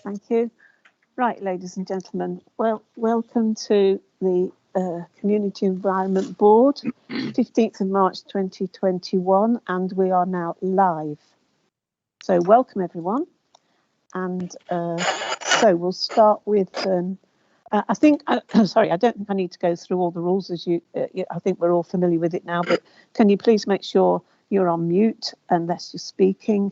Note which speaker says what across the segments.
Speaker 1: Thank you. Right, ladies and gentlemen, well, welcome to the Community Environment Board, 15th of March 2021, and we are now live. So welcome everyone. And so we'll start with, I think, sorry, I don't think I need to go through all the rules as I think we're all familiar with it now, but can you please make sure you're on mute unless you're speaking?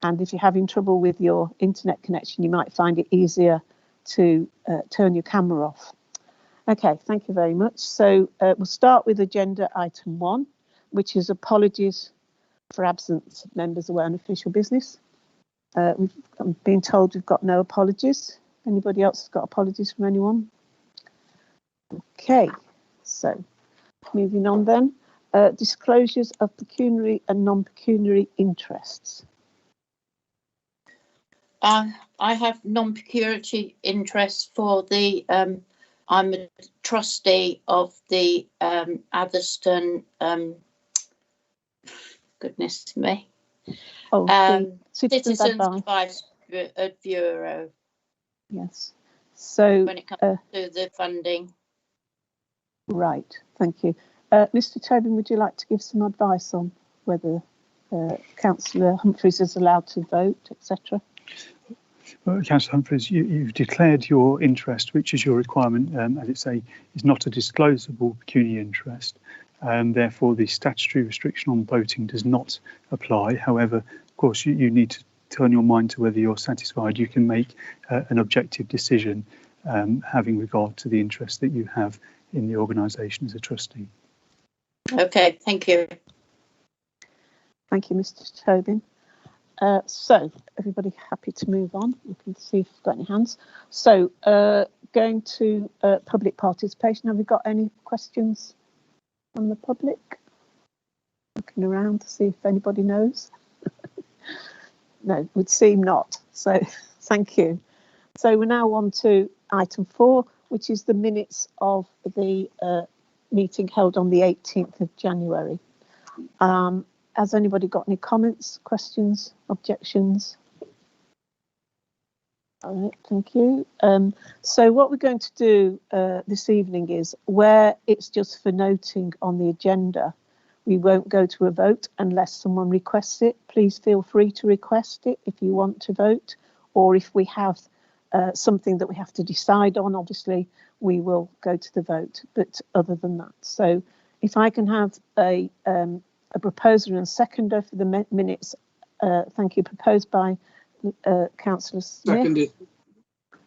Speaker 1: And if you're having trouble with your internet connection, you might find it easier to turn your camera off. Okay, thank you very much. So we'll start with agenda item 1, which is apologies for absence of members away on official business. I'm being told we've got no apologies. Anybody else has got apologies from anyone? Okay, so moving on then. Disclosures of pecuniary and non-pecuniary interests.
Speaker 2: I have non-pecuniary interest for the, I'm a trustee of the Atherstone, goodness me, Citizens Advice Bureau.
Speaker 1: Yes. So
Speaker 2: when it comes to the funding.
Speaker 1: Right, thank you. Mr. Tobin, would you like to give some advice on whether Councillor Humphreys is allowed to vote, etc.?
Speaker 3: Well, Councillor Humphreys, you've declared your interest, which is your requirement, as it say, is not a disclosable pecuniary interest. Therefore, the statutory restriction on voting does not apply. However, of course, you need to turn your mind to whether you're satisfied. You can make an objective decision having regard to the interest that you have in the organisation as a trustee.
Speaker 2: Okay, thank you.
Speaker 1: Thank you, Mr. Tobin. So, everybody happy to move on? We can see if we've got any hands. So, going to public participation. Have we got any questions from the public? Looking around to see if anybody knows. No, it would seem not. So, thank you. So, we're now on to item 4, which is the minutes of the meeting held on the 18th of January. Has anybody got any comments, questions, objections? All right, thank you. So what we're going to do this evening is, where it's just for noting on the agenda, we won't go to a vote unless someone requests it. Please feel free to request it if you want to vote, or if we have something that we have to decide on, obviously, we will go to the vote. But other than that, so if I can have a proposer and seconder for the minutes, thank you, proposed by Councillor Smith.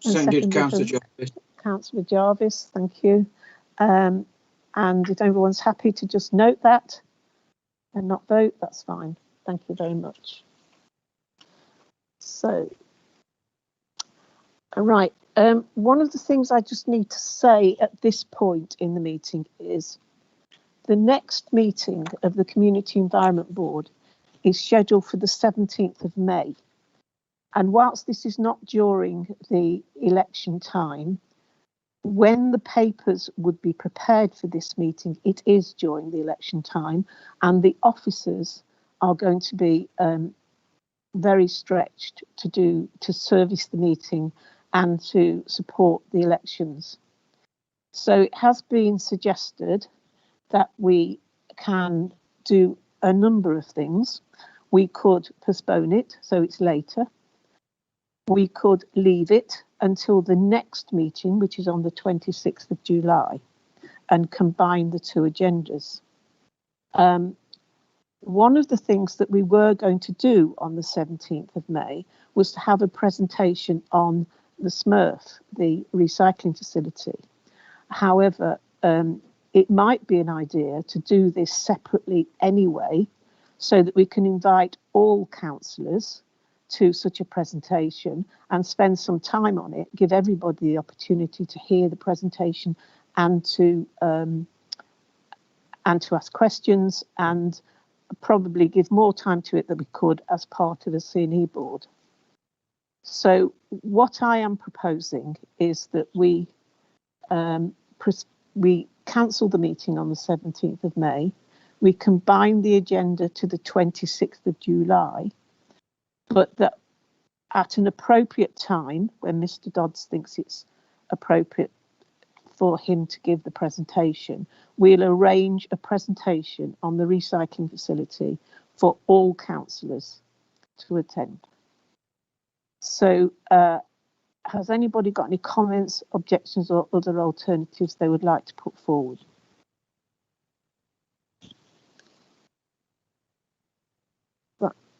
Speaker 4: Seconded Councillor Jarvis.
Speaker 1: Councillor Jarvis, thank you. And if everyone's happy to just note that and not vote, that's fine. Thank you very much. So, all right. One of the things I just need to say at this point in the meeting is the next meeting of the Community Environment Board is scheduled for the 17th of May. And whilst this is not during the election time, when the papers would be prepared for this meeting, it is during the election time, and the officers are going to be very stretched to service the meeting and to support the elections. So it has been suggested that we can do a number of things. We could postpone it so it's later. We could leave it until the next meeting, which is on the 26th of July, and combine the two agendas. One of the things that we were going to do on the 17th of May was to have a presentation on the Smurf, the recycling facility. However, it might be an idea to do this separately anyway, so that we can invite all councillors to such a presentation and spend some time on it, give everybody the opportunity to hear the presentation and to ask questions, and probably give more time to it than we could as part of a C&E board. So what I am proposing is that we cancel the meeting on the 17th of May. We combine the agenda to the 26th of July, but that at an appropriate time, when Mr. Dodds thinks it's appropriate for him to give the presentation, we'll arrange a presentation on the recycling facility for all councillors to attend. So has anybody got any comments, objections or other alternatives they would like to put forward?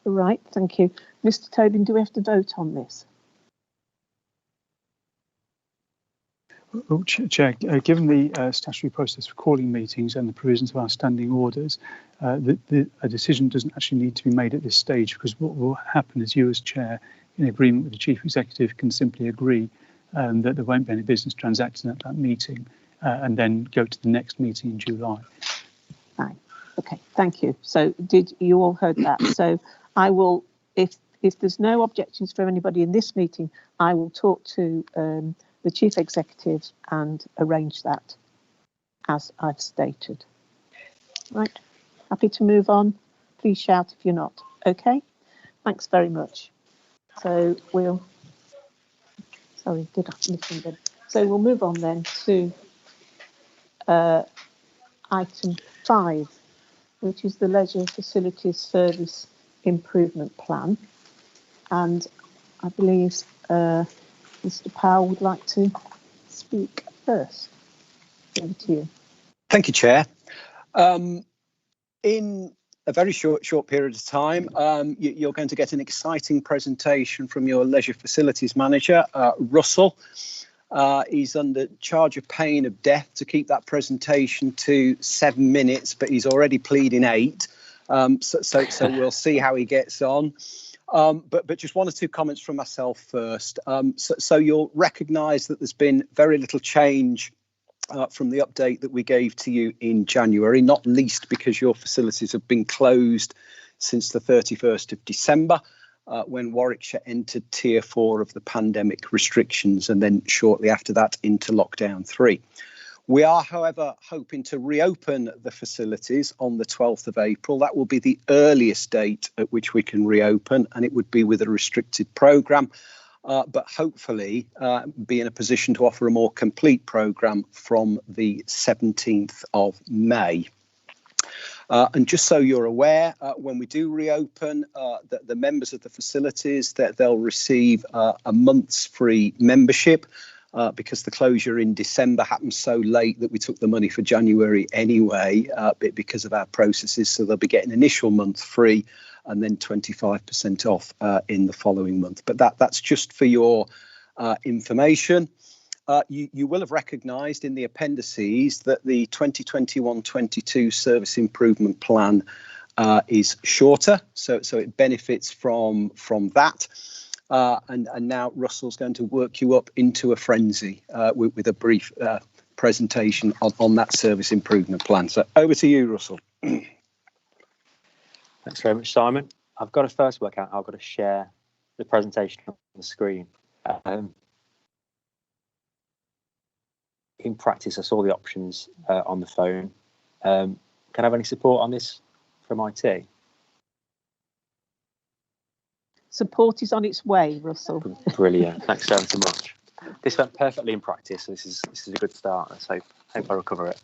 Speaker 1: Right, thank you. Mr. Tobin, do we have to vote on this?
Speaker 3: Oh, Chair, given the statutory process for calling meetings and the provisions of our standing orders, a decision doesn't actually need to be made at this stage, because what will happen is you as Chair, in agreement with the Chief Executive, can simply agree that there won't be any business transacted at that meeting and then go to the next meeting in July.
Speaker 1: Fine. Okay, thank you. So did you all heard that? So I will, if there's no objections from anybody in this meeting, I will talk to the Chief Executive and arrange that as I've stated. Right, happy to move on. Please shout if you're not. Okay, thanks very much. So we'll, sorry, did I listen then? So we'll move on then to item 5, which is the Leisure Facilities Service Improvement Plan. And I believe Mr. Powell would like to speak first. Over to you.
Speaker 5: Thank you, Chair. In a very short period of time, you're going to get an exciting presentation from your Leisure Facilities Manager, Russell. He's under charge of pain of death to keep that presentation to 7 minutes, but he's already pleading 8. So we'll see how he gets on. But just 1 or 2 comments from myself first. So you'll recognise that there's been very little change from the update that we gave to you in January, not least because your facilities have been closed since the 31st of December, when Warwickshire entered Tier 4 of the pandemic restrictions, and then shortly after that into Lockdown 3. We are, however, hoping to reopen the facilities on the 12th of April. That will be the earliest date at which we can reopen, and it would be with a restricted programme, but hopefully be in a position to offer a more complete programme from the 17th of May. And just so you're aware, when we do reopen, the members of the facilities, that they'll receive a month's free membership. Because the closure in December happened so late that we took the money for January anyway, because of our processes. So they'll be getting initial month free and then 25% off in the following month. But that's just for your information. You will have recognised in the appendices that the 2021-22 service improvement plan is shorter. So it benefits from that. And now Russell's going to work you up into a frenzy with a brief presentation on that service improvement plan. So over to you, Russell.
Speaker 6: Thanks very much, Simon. I've got to first work out how I've got to share the presentation on the screen. In practice, I saw the options on the phone. Can I have any support on this from IT?
Speaker 1: Support is on its way, Russell.
Speaker 6: Brilliant. Thanks so much. This went perfectly in practice. So this is a good start. Let's hope I recover it.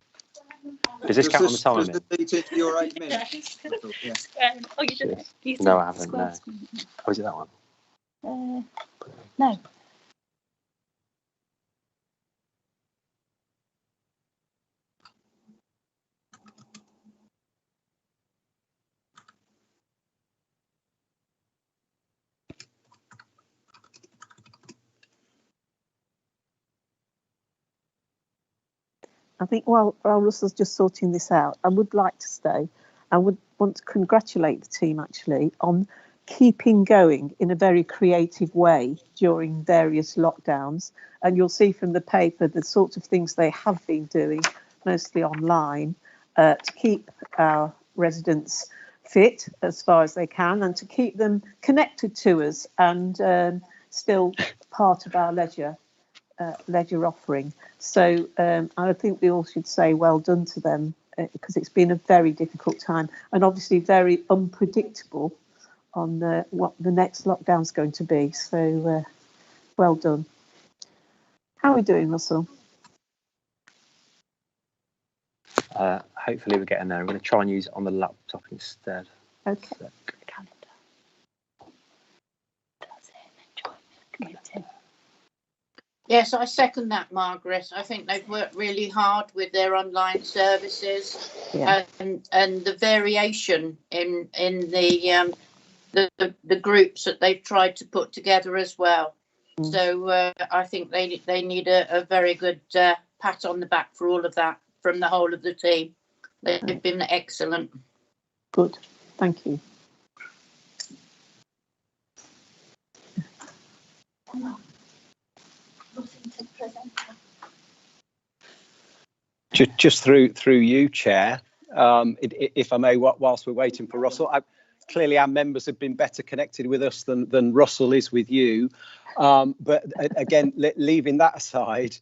Speaker 6: Does this count on the time?
Speaker 4: Does this eat into your 8 minutes?
Speaker 6: Yeah.
Speaker 7: Oh, you just
Speaker 6: no, I haven't. No. Oh, is it that one?
Speaker 7: No.
Speaker 1: I think while Russell's just sorting this out, I would like to stay. I would want to congratulate the team actually on keeping going in a very creative way during various lockdowns. And you'll see from the paper the sorts of things they have been doing, mostly online, to keep our residents fit as far as they can and to keep them connected to us and still part of our leisure offering. So I think we all should say well done to them because it's been a very difficult time and obviously very unpredictable on what the next lockdown's going to be. So well done. How are we doing, Russell?
Speaker 6: Hopefully we're getting there. I'm going to try and use it on the laptop instead.
Speaker 1: Okay.
Speaker 2: Yes, I second that, Margaret. I think they've worked really hard with their online services, and the variation in the groups that they've tried to put together as well. So I think they need a very good pat on the back for all of that from the whole of the team. They've been excellent.
Speaker 1: Good, thank you.
Speaker 5: Just through you, Chair, if I may, whilst we're waiting for Russell, clearly our members have been better connected with us than Russell is with you. But again, leaving that aside,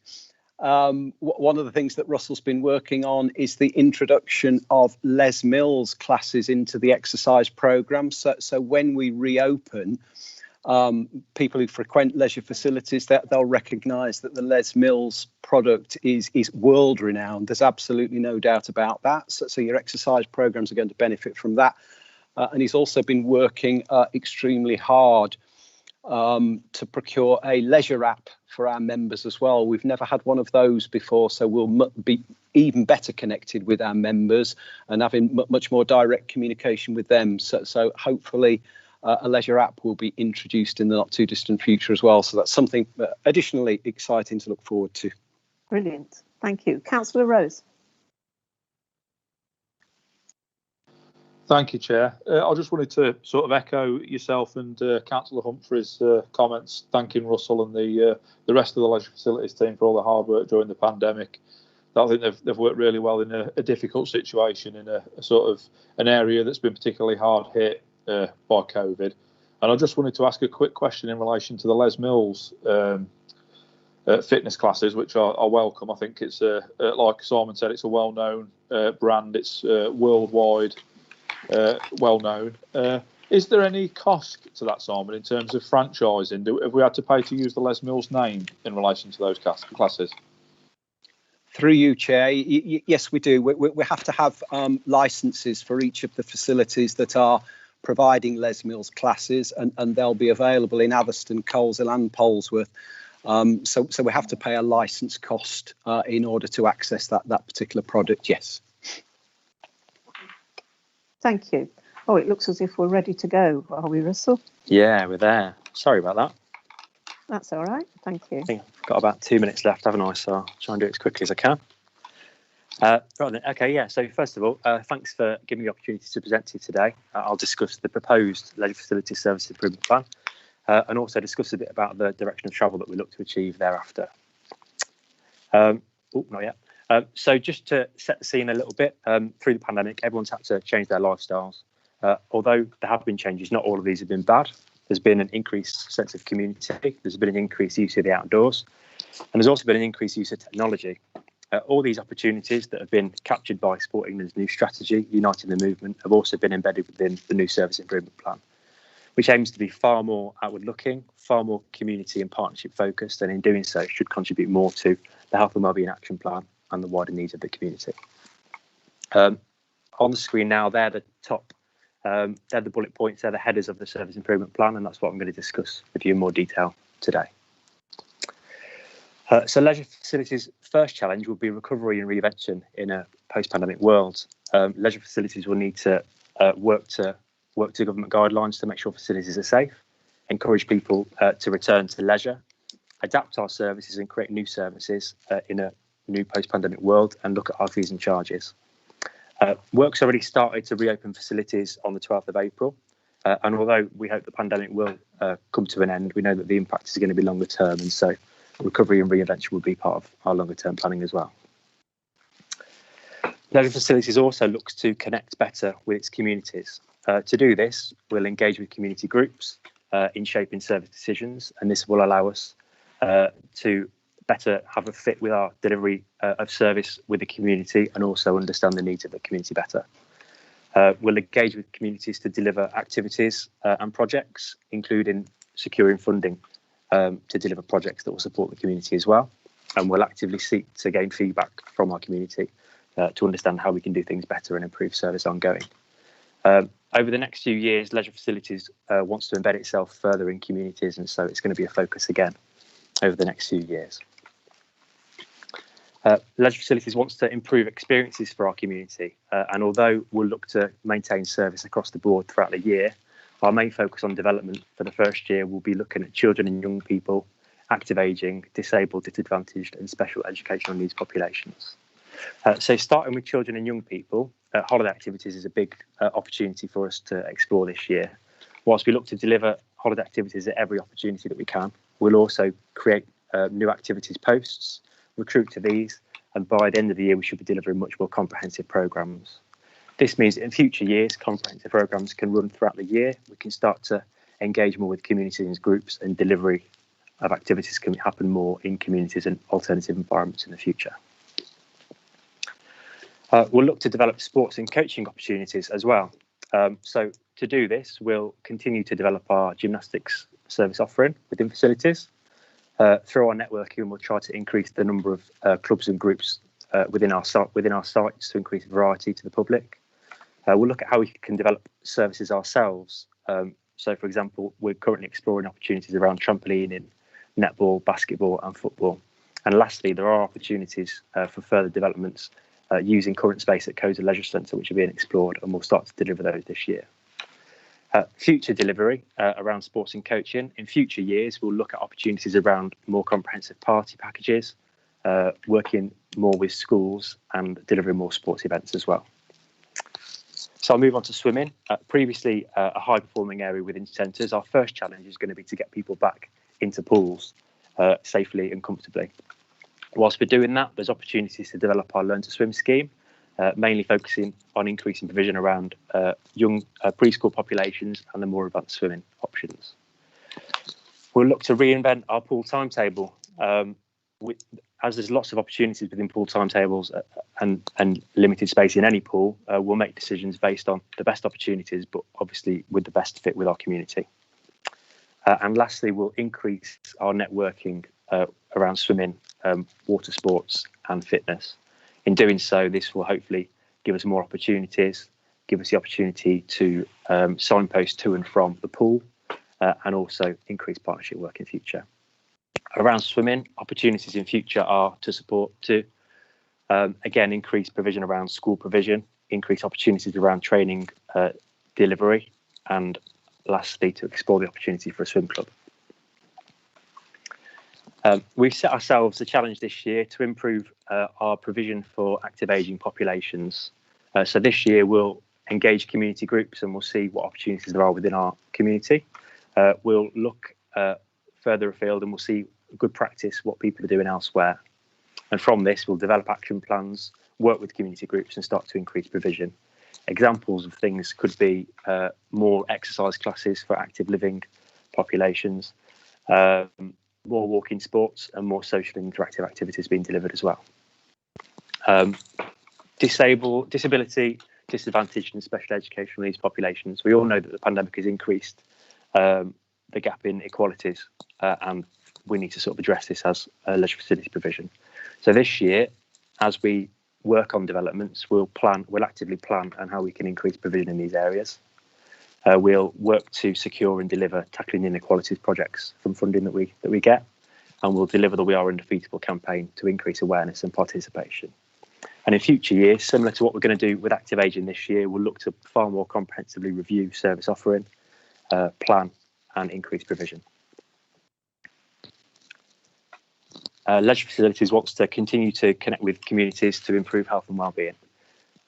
Speaker 5: one of the things that Russell's been working on is the introduction of Les Mills classes into the exercise programme. So when we reopen, people who frequent leisure facilities, they'll recognise that the Les Mills product is world renowned. There's absolutely no doubt about that. So your exercise programmes are going to benefit from that. And he's also been working extremely hard to procure a leisure app for our members as well. We've never had one of those before, so we'll be even better connected with our members and having much more direct communication with them. So hopefully a leisure app will be introduced in the not too distant future as well. So that's something additionally exciting to look forward to.
Speaker 1: Brilliant. Thank you. Councillor Rose.
Speaker 7: Thank you, Chair. I just wanted to sort of echo yourself and Councillor Humphrey's comments, thanking Russell and the rest of the leisure facilities team for all the hard work during the pandemic. I think they've worked really well in a difficult situation, in a sort of an area that's been particularly hard hit by COVID. And I just wanted to ask a quick question in relation to the Les Mills fitness classes, which I welcome. I think it's, like Simon said, it's a well-known brand. It's worldwide well known. Is there any cost to that, Simon, in terms of franchising? Have we had to pay to use the Les Mills name in relation to those classes?
Speaker 5: Through you, Chair, yes, we do. We have to have licences for each of the facilities that are providing Les Mills classes, and they'll be available in Atherstone, Coleshill and Polesworth. So we have to pay a licence cost in order to access that particular product, yes.
Speaker 1: Thank you. Oh, it looks as if we're ready to go, are we, Russell?
Speaker 6: Yeah, we're there. Sorry about that.
Speaker 1: That's all right. Thank you.
Speaker 6: I think I've got about 2 minutes left, haven't I? So I'll try and do it as quickly as I can. Right then. Okay, yeah. So first of all, thanks for giving me the opportunity to present to you today. I'll discuss the proposed Leisure Facility Service Improvement Plan and also discuss a bit about the direction of travel that we look to achieve thereafter. Not yet. So just to set the scene a little bit, through the pandemic, everyone's had to change their lifestyles. Although there have been changes, not all of these have been bad. There's been an increased sense of community. There's been an increased use of the outdoors. And there's also been an increased use of technology. All these opportunities that have been captured by Sport England's new strategy, Uniting the Movement, have also been embedded within the new Service Improvement Plan, which aims to be far more outward-looking, far more community and partnership-focused, and in doing so should contribute more to the Health and Wellbeing Action Plan and the wider needs of the community. On the screen now, they're the top, they're the bullet points, they're the headers of the Service Improvement Plan, and that's what I'm going to discuss with you in more detail today. So Leisure Facilities' first challenge will be recovery and reinvention in a post-pandemic world. Leisure facilities will need to work to government guidelines to make sure facilities are safe, encourage people to return to leisure, adapt our services and create new services in a new post-pandemic world, and look at our fees and charges. Work's already started to reopen facilities on the 12th of April, and although we hope the pandemic will come to an end, we know that the impact is going to be longer term, and so recovery and reinvention will be part of our longer term planning as well. Leisure Facilities also looks to connect better with its communities. To do this, we'll engage with community groups in shaping service decisions, and this will allow us to better have a fit with our delivery of service with the community and also understand the needs of the community better. We'll engage with communities to deliver activities and projects, including securing funding to deliver projects that will support the community as well. And we'll actively seek to gain feedback from our community to understand how we can do things better and improve service ongoing. Over the next few years, Leisure Facilities wants to embed itself further in communities, and so it's going to be a focus again over the next few years. Leisure Facilities wants to improve experiences for our community, and although we'll look to maintain service across the board throughout the year, our main focus on development for the first year will be looking at children and young people, active ageing, disabled, disadvantaged and special educational needs populations. So starting with children and young people, holiday activities is a big opportunity for us to explore this year. Whilst we look to deliver holiday activities at every opportunity that we can, we'll also create new activities posts, recruit to these, and by the end of the year we should be delivering much more comprehensive programmes. This means that in future years comprehensive programmes can run throughout the year. We can start to engage more with communities and groups, and delivery of activities can happen more in communities and alternative environments in the future. We'll look to develop sports and coaching opportunities as well. So to do this, we'll continue to develop our gymnastics service offering within facilities. Through our networking, we'll try to increase the number of clubs and groups within our sites to increase variety to the public. We'll look at how we can develop services ourselves. So, for example, we're currently exploring opportunities around trampolining, netball, basketball and football. And lastly, there are opportunities for further developments using current space at Coza Leisure Centre, which are being explored, and we'll start to deliver those this year. Future delivery around sports and coaching. In future years, we'll look at opportunities around more comprehensive party packages, working more with schools and delivering more sports events as well. So I'll move on to swimming. Previously a high performing area within centres, our first challenge is going to be to get people back into pools safely and comfortably. Whilst we're doing that, there's opportunities to develop our Learn to Swim scheme, mainly focusing on increasing provision around young preschool populations and the more advanced swimming options. We'll look to reinvent our pool timetable. As there's lots of opportunities within pool timetables and limited space in any pool, we'll make decisions based on the best opportunities, but obviously with the best fit with our community. And lastly, we'll increase our networking around swimming, water sports and fitness. In doing so, this will hopefully give us more opportunities, give us the opportunity to signpost to and from the pool, and also increase partnership work in future. Around swimming, opportunities in future are to support again, increase provision around school provision, increase opportunities around training delivery, and lastly, to explore the opportunity for a swim club. We've set ourselves a challenge this year to improve our provision for active ageing populations. So this year we'll engage community groups and we'll see what opportunities there are within our community. We'll look further afield and we'll see good practice, what people are doing elsewhere. And from this, we'll develop action plans, work with community groups and start to increase provision. Examples of things could be more exercise classes for active living populations, more walking sports and more social and interactive activities being delivered as well. Disability, disadvantaged and special educational needs populations. We all know that the pandemic has increased the gap in equalities and we need to sort of address this as leisure facility provision. So this year, as we work on developments, we'll actively plan on how we can increase provision in these areas. We'll work to secure and deliver tackling inequalities projects from funding that we get, and we'll deliver the We Are Undefeatable campaign to increase awareness and participation. And in future years, similar to what we're going to do with active ageing this year, we'll look to far more comprehensively review service offering, plan and increase provision. Leisure Facilities wants to continue to connect with communities to improve health and wellbeing.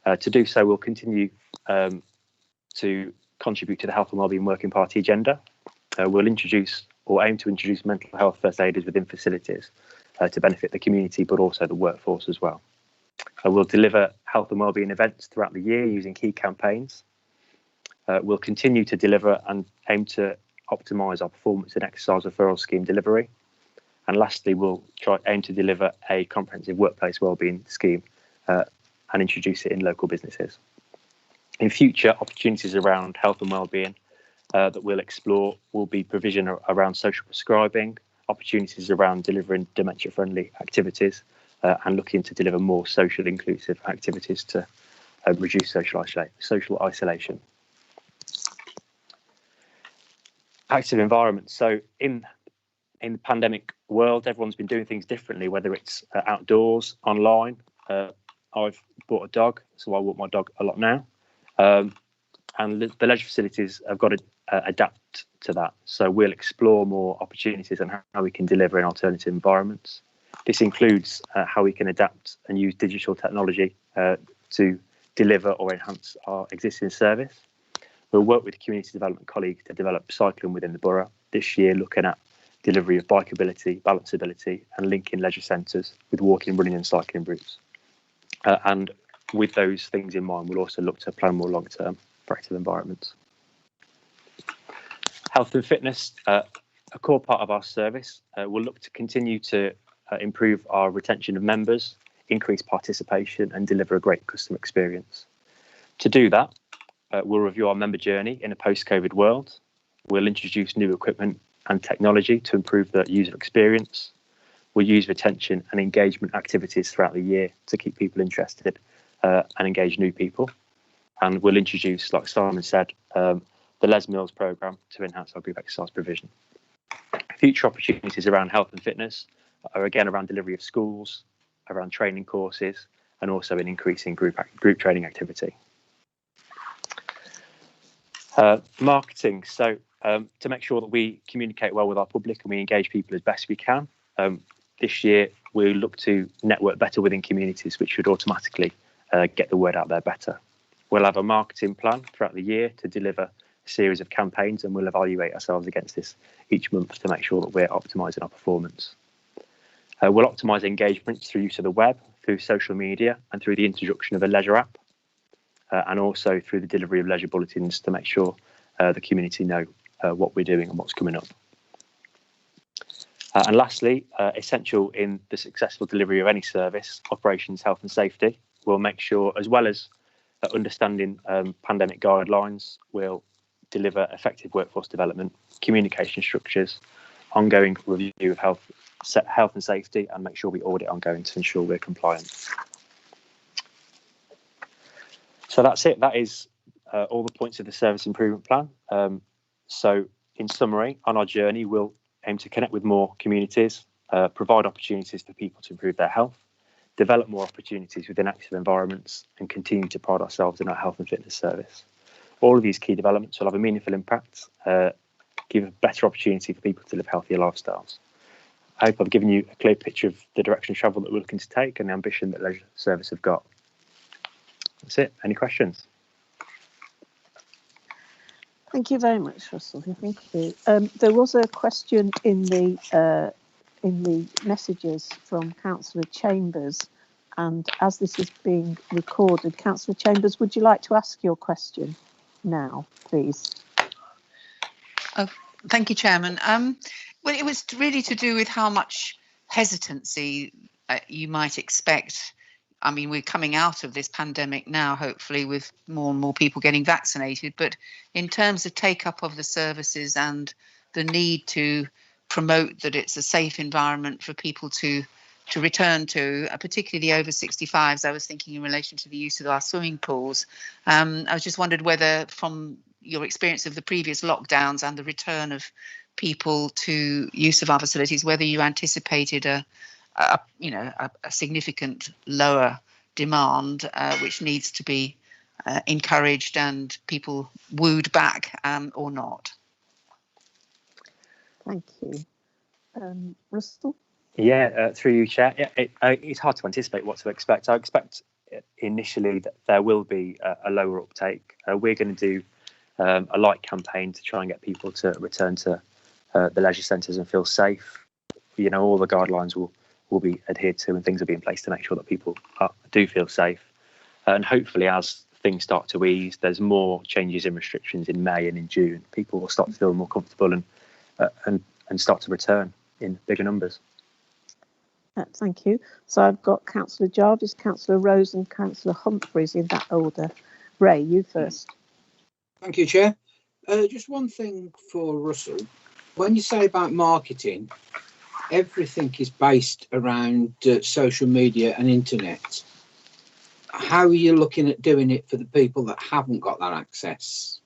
Speaker 6: To do so, we'll continue to contribute to the Health and Wellbeing Working Party agenda. We'll introduce or aim to introduce mental health first aiders within facilities to benefit the community, but also the workforce as well. We'll deliver health and wellbeing events throughout the year using key campaigns. We'll continue to deliver and aim to optimise our performance and exercise referral scheme delivery. And lastly, we'll aim to deliver a comprehensive workplace wellbeing scheme and introduce it in local businesses. In future, opportunities around health and wellbeing that we'll explore will be provision around social prescribing, opportunities around delivering dementia-friendly activities, and looking to deliver more social inclusive activities to reduce social isolation. Active environment. So in the pandemic world, everyone's been doing things differently, whether it's outdoors, online. I've bought a dog, so I walk my dog a lot now. And the leisure facilities have got to adapt to that. So we'll explore more opportunities and how we can deliver in alternative environments. This includes how we can adapt and use digital technology to deliver or enhance our existing service. We'll work with community development colleagues to develop cycling within the borough. This year, looking at delivery of bikeability, balanceability, and linking leisure centres with walking, running, and cycling routes. And with those things in mind, we'll also look to plan more long term for active environments. Health and fitness, a core part of our service. We'll look to continue to improve our retention of members, increase participation, and deliver a great customer experience. To do that, we'll review our member journey in a post-COVID world. We'll introduce new equipment and technology to improve the user experience. We'll use retention and engagement activities throughout the year to keep people interested and engage new people. And we'll introduce, like Simon said, the Les Mills programme to enhance our group exercise provision. Future opportunities around health and fitness are again around delivery of schools, around training courses, and also in increasing group training activity. Marketing. So to make sure that we communicate well with our public and we engage people as best we can, this year we look to network better within communities, which should automatically get the word out there better. We'll have a marketing plan throughout the year to deliver a series of campaigns, and we'll evaluate ourselves against this each month to make sure that we're optimising our performance. We'll optimise engagement through use of the web, through social media, and through the introduction of a leisure app, and also through the delivery of leisure bulletins to make sure the community know what we're doing and what's coming up. And lastly, essential in the successful delivery of any service, operations, health and safety, we'll make sure, as well as understanding pandemic guidelines, we'll deliver effective workforce development, communication structures, ongoing review of health and safety, and make sure we audit ongoing to ensure we're compliant. So that's it. That is all the points of the service improvement plan. So in summary, on our journey, we'll aim to connect with more communities, provide opportunities for people to improve their health, develop more opportunities within active environments, and continue to pride ourselves in our health and fitness service. All of these key developments will have a meaningful impact, give a better opportunity for people to live healthier lifestyles. I hope I've given you a clear picture of the direction of travel that we're looking to take and the ambition that Leisure Service have got. That's it. Any questions?
Speaker 1: Thank you very much, Russell. Thank you. There was a question in the messages from Councillor Chambers, and as this is being recorded, Councillor Chambers, would you like to ask your question now, please?
Speaker 8: Oh, thank you, Chairman. Well, it was really to do with how much hesitancy you might expect. I mean, we're coming out of this pandemic now, hopefully, with more and more people getting vaccinated. But in terms of take-up of the services and the need to promote that it's a safe environment for people to return to, particularly the over 65s, I was thinking in relation to the use of our swimming pools. I was just wondered whether, from your experience of the previous lockdowns and the return of people to use of our facilities, whether you anticipated a significant lower demand, which needs to be encouraged and people wooed back, or not.
Speaker 1: Thank you. Russell?
Speaker 6: Yeah, through you, Chair. Yeah, it's hard to anticipate what to expect. I expect initially that there will be a lower uptake. We're going to do a light campaign to try and get people to return to the leisure centres and feel safe. You know, all the guidelines will be adhered to and things will be in place to make sure that people do feel safe. And hopefully, as things start to ease, there's more changes in restrictions in May and in June. People will start to feel more comfortable and start to return in bigger numbers.
Speaker 1: Thank you. So I've got Councillor Jarvis, Councillor Rose and Councillor Humphreys in that order. Ray, you first.
Speaker 4: Thank you, Chair. Just one thing for Russell. When you say about marketing, everything is based around social media and internet. How are you looking at doing it for the people that haven't got that access?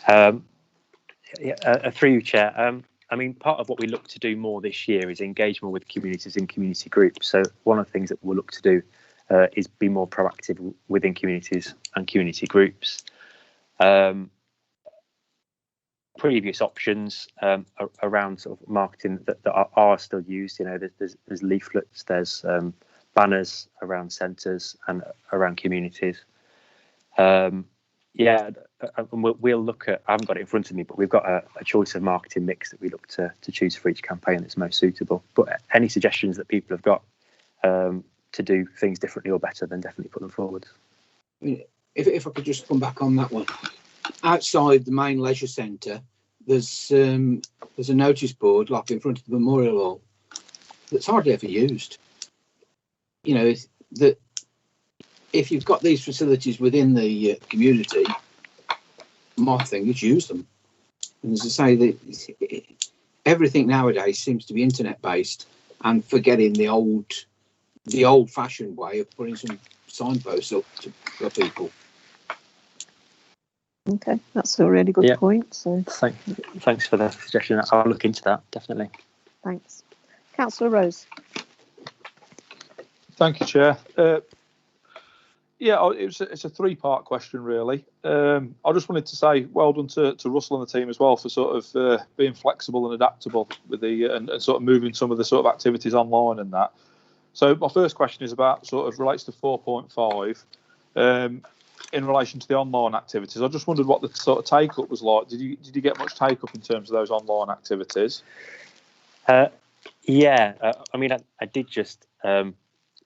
Speaker 6: Through you, Chair. I mean, part of what we look to do more this year is engagement with communities in community groups. So one of the things that we'll look to do is be more proactive within communities and community groups. Previous options around sort of marketing that are still used, you know, there's leaflets, there's banners around centres and around communities. We'll look at, I haven't got it in front of me, but we've got a choice of marketing mix that we look to choose for each campaign that's most suitable. But any suggestions that people have got to do things differently or better, then definitely put them forward.
Speaker 4: I mean, if I could just come back on that one. Outside the main leisure centre, there's a notice board like in front of the Memorial Hall that's hardly ever used. You know, that if you've got these facilities within the community, my thing is use them. And as I say, everything nowadays seems to be internet based and forgetting the old-fashioned way of putting some signposts up for people.
Speaker 1: Okay, that's a really good point. So
Speaker 6: thanks for the suggestion. I'll look into that, definitely.
Speaker 1: Thanks. Councillor Rose.
Speaker 7: Thank you, Chair. It's a three-part question, really. I just wanted to say well done to Russell and the team as well for sort of being flexible and adaptable with and sort of moving some of the sort of activities online and that. So my first question is about sort of relates to 4.5 in relation to the online activities. I just wondered what the sort of take-up was like. Did you get much take-up in terms of those online activities?
Speaker 6: I mean, I did just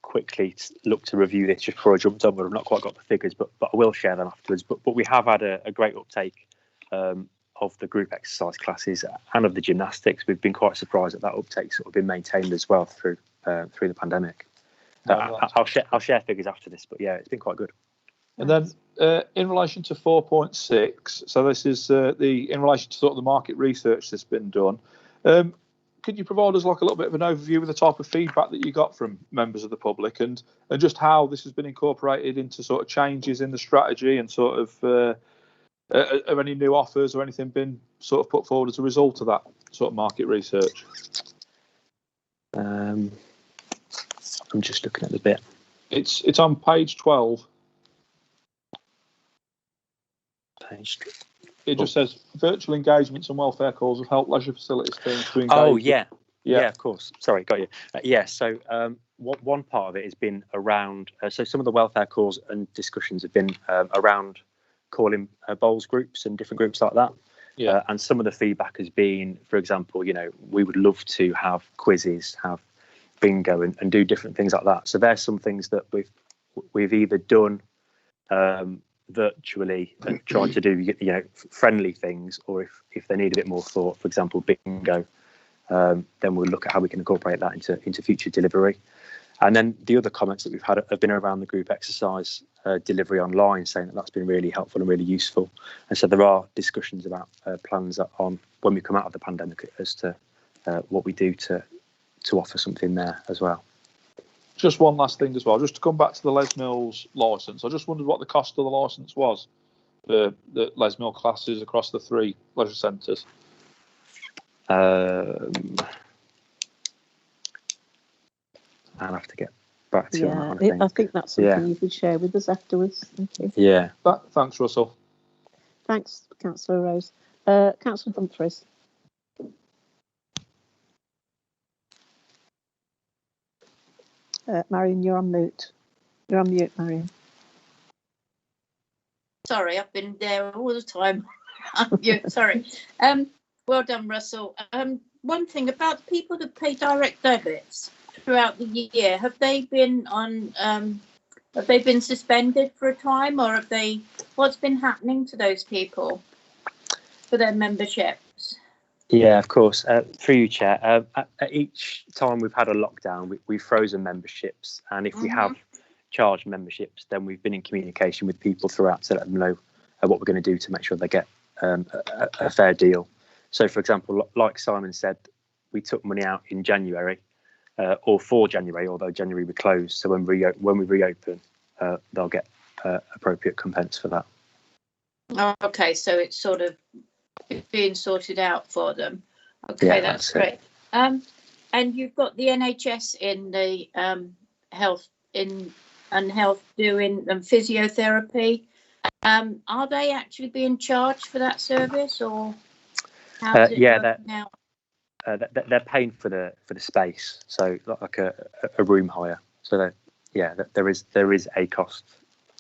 Speaker 6: quickly look to review this just before I jumped on, but I've not quite got the figures, but I will share them afterwards. But we have had a great uptake of the group exercise classes and of the gymnastics. We've been quite surprised that uptake's sort of been maintained as well through the pandemic. I'll share figures after this, but yeah, it's been quite good.
Speaker 7: And then in relation to 4.6, so this is in relation to sort of the market research that's been done. Could you provide us like a little bit of an overview of the type of feedback that you got from members of the public and just how this has been incorporated into sort of changes in the strategy and sort of have any new offers or anything been sort of put forward as a result of that sort of market research?
Speaker 6: I'm just looking at the bit.
Speaker 7: It's on page 12. It just says virtual engagements and welfare calls have helped leisure facilities teams to engage.
Speaker 6: Oh, yeah, of course. Sorry, got you. So one part of it has been around, so some of the welfare calls and discussions have been around calling bowls groups and different groups like that.
Speaker 7: Yeah.
Speaker 6: And some of the feedback has been, for example, you know, we would love to have quizzes, have bingo and do different things like that. So there's some things that we've either done virtually and tried to do, you know, friendly things, or if they need a bit more thought, for example, bingo, then we'll look at how we can incorporate that into future delivery. And then the other comments that we've had have been around the group exercise delivery online, saying that's been really helpful and really useful. And so there are discussions about plans on when we come out of the pandemic as to what we do to offer something there as well.
Speaker 7: Just one last thing as well, just to come back to the Les Mills licence. I just wondered what the cost of the licence was for the Les Mills classes across the 3 leisure centres.
Speaker 6: I'll have to get back to you on that,
Speaker 1: I think that's something you could share with us afterwards. Thank you.
Speaker 6: Yeah.
Speaker 7: Thanks, Russell.
Speaker 1: Thanks, Councillor Rose. Councillor Humphreys. Marion, you're on mute. You're on mute, Marion.
Speaker 2: Sorry, I've been there all the time. Sorry. Well done, Russell. One thing about people that pay direct debits throughout the year, have they been suspended for a time, or what's been happening to those people for their memberships?
Speaker 6: Yeah, of course. Through you, Chair. At each time we've had a lockdown, we've frozen memberships, and if we have charge memberships, then we've been in communication with people throughout to let them know what we're going to do to make sure they get a fair deal. So, for example, like Simon said, we took money out in January or for January, although January we closed. So when we reopen, they'll get appropriate compence for that.
Speaker 2: Okay, so it's sort of being sorted out for them. Okay,
Speaker 6: Yeah,
Speaker 2: that's
Speaker 6: that's
Speaker 2: great. And you've got the NHS in the health doing physiotherapy. Are they actually being charged for that service, or how's it working now?
Speaker 6: They're paying for the space, so like a room hire. So there is a cost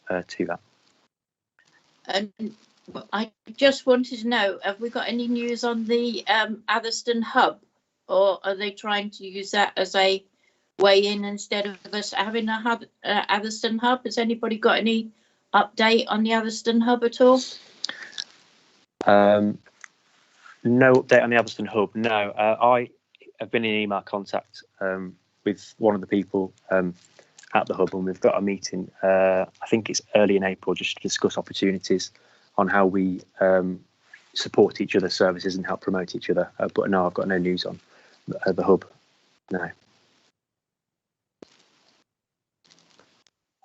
Speaker 6: to that.
Speaker 2: And I just wanted to know, have we got any news on the Atherstone hub, or are they trying to use that as a way in instead of us having a hub, Atherstone hub? Has anybody got any update on the Atherstone hub at all?
Speaker 6: No update on the Atherstone hub. No, I have been in email contact with one of the people at the hub, and we've got a meeting. I think it's early in April, just to discuss opportunities on how we support each other's services and help promote each other. But no, I've got no news on the hub. No.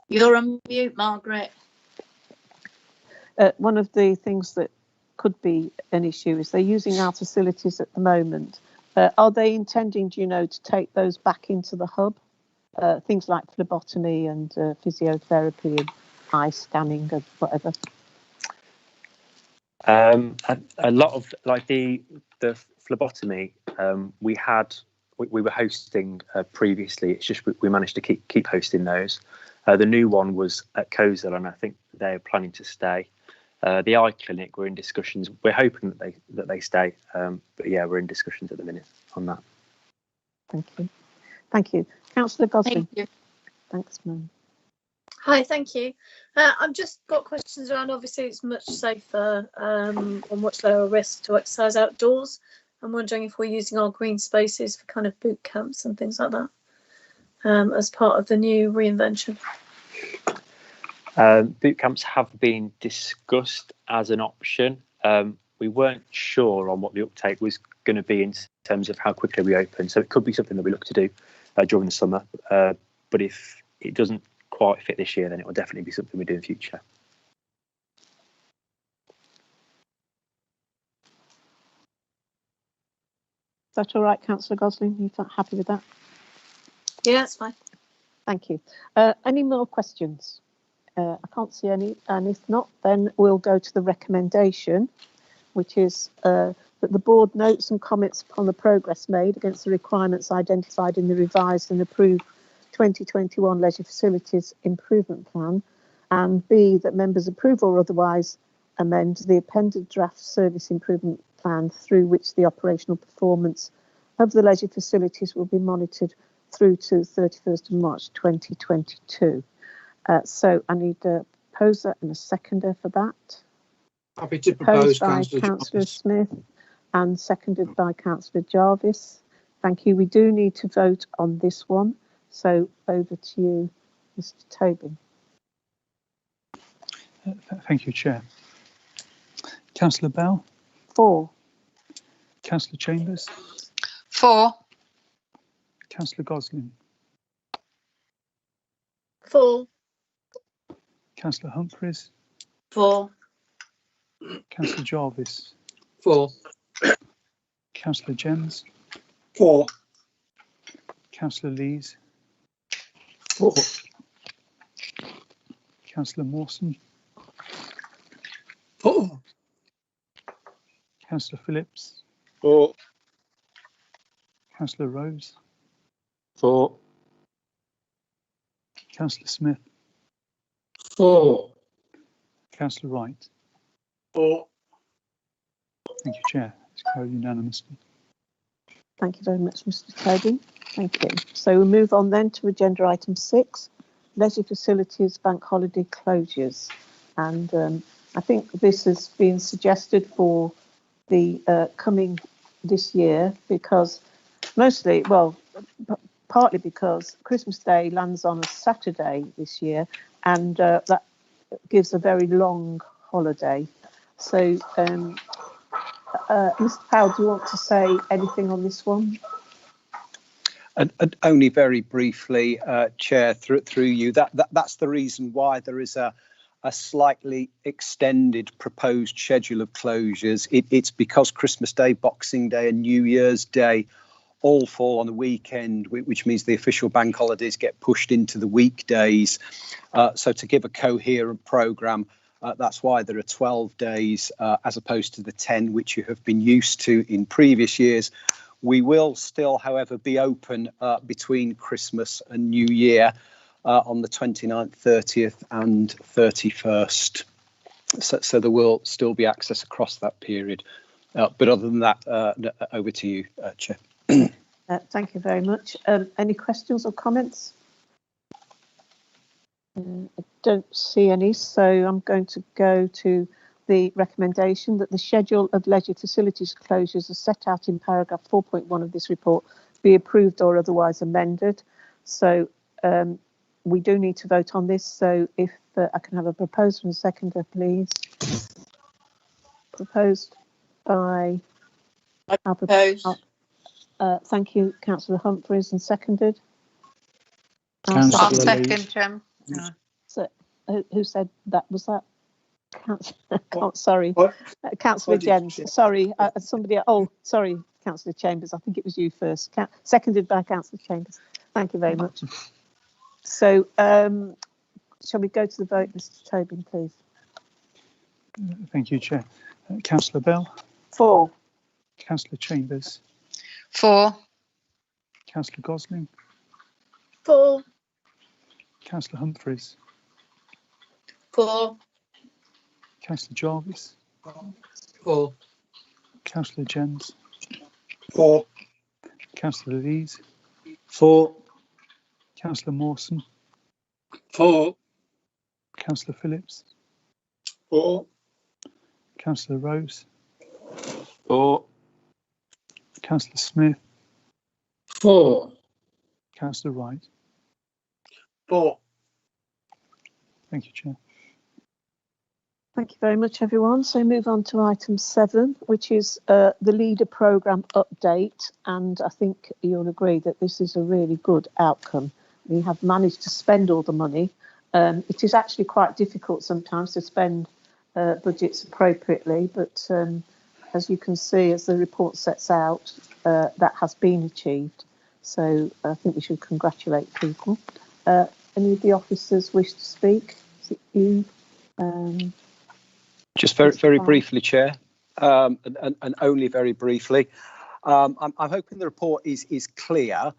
Speaker 2: You're on mute, Margaret.
Speaker 1: One of the things that could be an issue is they're using our facilities at the moment. Are they intending, do you know, to take those back into the hub? Things like phlebotomy and physiotherapy and eye scanning and whatever.
Speaker 6: A lot of like the phlebotomy we were hosting previously. It's just we managed to keep hosting those. The new one was at Kozel, and I think they're planning to stay. The eye clinic, we're in discussions. We're hoping that they stay, but yeah, we're in discussions at the minute on that.
Speaker 1: Thank you, Councillor Gosling.
Speaker 2: Thank you.
Speaker 1: Thanks, ma'am.
Speaker 9: Hi, thank you. I've just got questions around, obviously it's much safer and much lower risk to exercise outdoors. I'm wondering if we're using our green spaces for kind of boot camps and things like that as part of the new reinvention.
Speaker 6: Boot camps have been discussed as an option. We weren't sure on what the uptake was going to be in terms of how quickly we open, so it could be something that we look to do during the summer. But if it doesn't quite fit this year, then it will definitely be something we do in future.
Speaker 1: Is that all right, Councillor Gosling? You happy with that?
Speaker 9: Yeah, that's fine.
Speaker 1: Thank you. Any more questions? I can't see any, and if not, then we'll go to the recommendation, which is that the board notes and comments upon the progress made against the requirements identified in the revised and approved 2021 Leisure Facilities Improvement Plan, and B, that members approve or otherwise amend the appended draft service improvement plan through which the operational performance of the leisure facilities will be monitored through to 31st of March 2022. So I need a proposer and a seconder for that.
Speaker 4: Happy to propose,
Speaker 1: By Councillor Smith and seconded by Councillor Jarvis. Thank you. We do need to vote on this one. So over to you, Mr. Tobin.
Speaker 3: Thank you, Chair. Councillor Bell?
Speaker 1: 4.
Speaker 3: Councillor Chambers?
Speaker 8: 4.
Speaker 3: Councillor Gosling?
Speaker 9: 4.
Speaker 3: Councillor Humphreys?
Speaker 2: 4.
Speaker 3: Councillor Jarvis?
Speaker 4: 4.
Speaker 3: Councillor Jens?
Speaker 4: 4.
Speaker 3: Councillor Lees?
Speaker 4: 4.
Speaker 3: Councillor Mawson?
Speaker 4: 4.
Speaker 3: Councillor Phillips?
Speaker 7: 4.
Speaker 3: Councillor Rose?
Speaker 7: 4.
Speaker 3: Councillor Smith?
Speaker 4: 4.
Speaker 3: Councillor Wright?
Speaker 4: 4.
Speaker 3: Thank you, Chair. It's carried unanimously.
Speaker 1: Thank you very much, Mr. Tobin. Thank you. So we'll move on then to agenda item 6, leisure facilities bank holiday closures. And I think this has been suggested for the coming this year because mostly, well, partly because Christmas Day lands on a Saturday this year, and that gives a very long holiday. So, Mr. Powell, do you want to say anything on this one?
Speaker 5: And only very briefly, Chair, through you, that's the reason why there is a slightly extended proposed schedule of closures. It's because Christmas Day, Boxing Day and New Year's Day all fall on the weekend, which means the official bank holidays get pushed into the weekdays. So to give a coherent programme, that's why there are 12 days as opposed to the 10 which you have been used to in previous years. We will still, however, be open between Christmas and New Year on the 29th, 30th and 31st. So there will still be access across that period. But other than that, over to you, Chair.
Speaker 1: Thank you very much. Any questions or comments? I don't see any, so I'm going to go to the recommendation that the schedule of leisure facilities closures as set out in paragraph 4.1 of this report be approved or otherwise amended. So we do need to vote on this. So if I can have a proposer and seconder, please. Proposed by...
Speaker 2: I propose.
Speaker 1: Thank you, Councillor Humphreys, and seconded.
Speaker 8: I'll
Speaker 3: Councillor
Speaker 8: second, Chairman.
Speaker 1: So, who said that? Was that? Sorry, Councillor Jens. Sorry, somebody. Oh, sorry, Councillor Chambers. I think it was you first. Seconded by Councillor Chambers. Thank you very much. So, shall we go to the vote, Mr. Tobin, please?
Speaker 3: Thank you, Chair. Councillor Bell.
Speaker 1: 4.
Speaker 3: Councillor Chambers.
Speaker 8: 4.
Speaker 3: Councillor Gosling.
Speaker 9: 4.
Speaker 3: Councillor Humphreys.
Speaker 2: 4.
Speaker 3: Councillor Jarvis.
Speaker 4: 4.
Speaker 3: Councillor Jens.
Speaker 4: 4.
Speaker 3: Councillor Lees.
Speaker 4: 4.
Speaker 3: Councillor Mawson.
Speaker 4: 4.
Speaker 3: Councillor Phillips.
Speaker 4: 4.
Speaker 3: Councillor Rose.
Speaker 4: 4.
Speaker 3: Councillor Smith.
Speaker 4: 4.
Speaker 3: Councillor Wright.
Speaker 4: 4.
Speaker 3: Thank you, Chair.
Speaker 1: Thank you very much, everyone. So move on to item 7, which is the Leader Programme update. And I think you'll agree that this is a really good outcome. We have managed to spend all the money. It is actually quite difficult sometimes to spend budgets appropriately, but as you can see, as the report sets out, that has been achieved. So I think we should congratulate people. Any of the officers wish to speak? Is it you?
Speaker 5: Just very briefly, Chair, and only very briefly. I'm hoping the report is clear.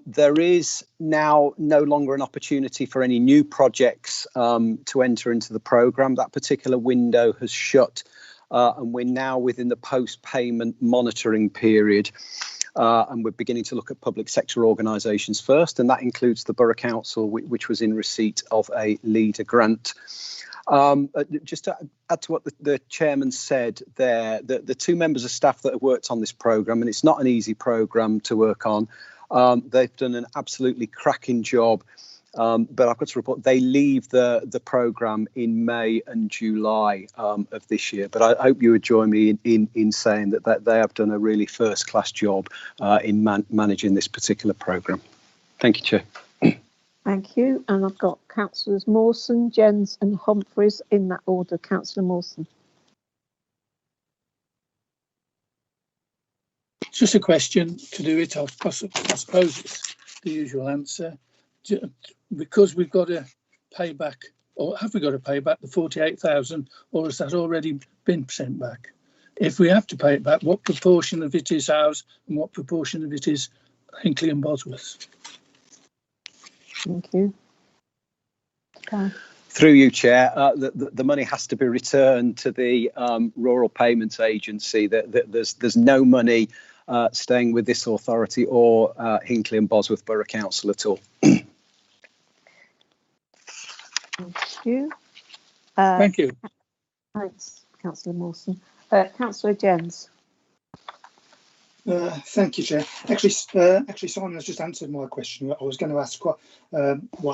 Speaker 5: There is now no longer an opportunity for any new projects to enter into the programme. That particular window has shut, and we're now within the post-payment monitoring period. And we're beginning to look at public sector organisations first, and that includes the Borough Council, which was in receipt of a Leader grant. Just to add to what the chairman said there, the 2 members of staff that have worked on this programme, and it's not an easy programme to work on, they've done an absolutely cracking job. But I've got to report they leave the programme in May and July of this year. But I hope you would join me in saying that they have done a really first-class job in managing this particular programme. Thank you, Chair.
Speaker 1: Thank you. And I've got Councillors Mawson, Jens and Humphreys in that order. Councillor Mawson.
Speaker 10: Just a question to do it. I suppose it's the usual answer. Because we've got to pay back, or have we got to pay back the 48,000, or has that already been sent back? If we have to pay it back, what proportion of it is ours and what proportion of it is Hinckley and Bosworth's?
Speaker 1: Thank you. Okay.
Speaker 5: Through you, Chair, the money has to be returned to the Rural Payments Agency. There's no money staying with this authority or Hinckley and Bosworth Borough Council at all.
Speaker 1: Thank you.
Speaker 10: Thank you.
Speaker 1: Thanks, Councillor Mawson. Councillor Jens.
Speaker 11: Thank you, Chair. Actually, Simon has just answered my question. I was going to ask what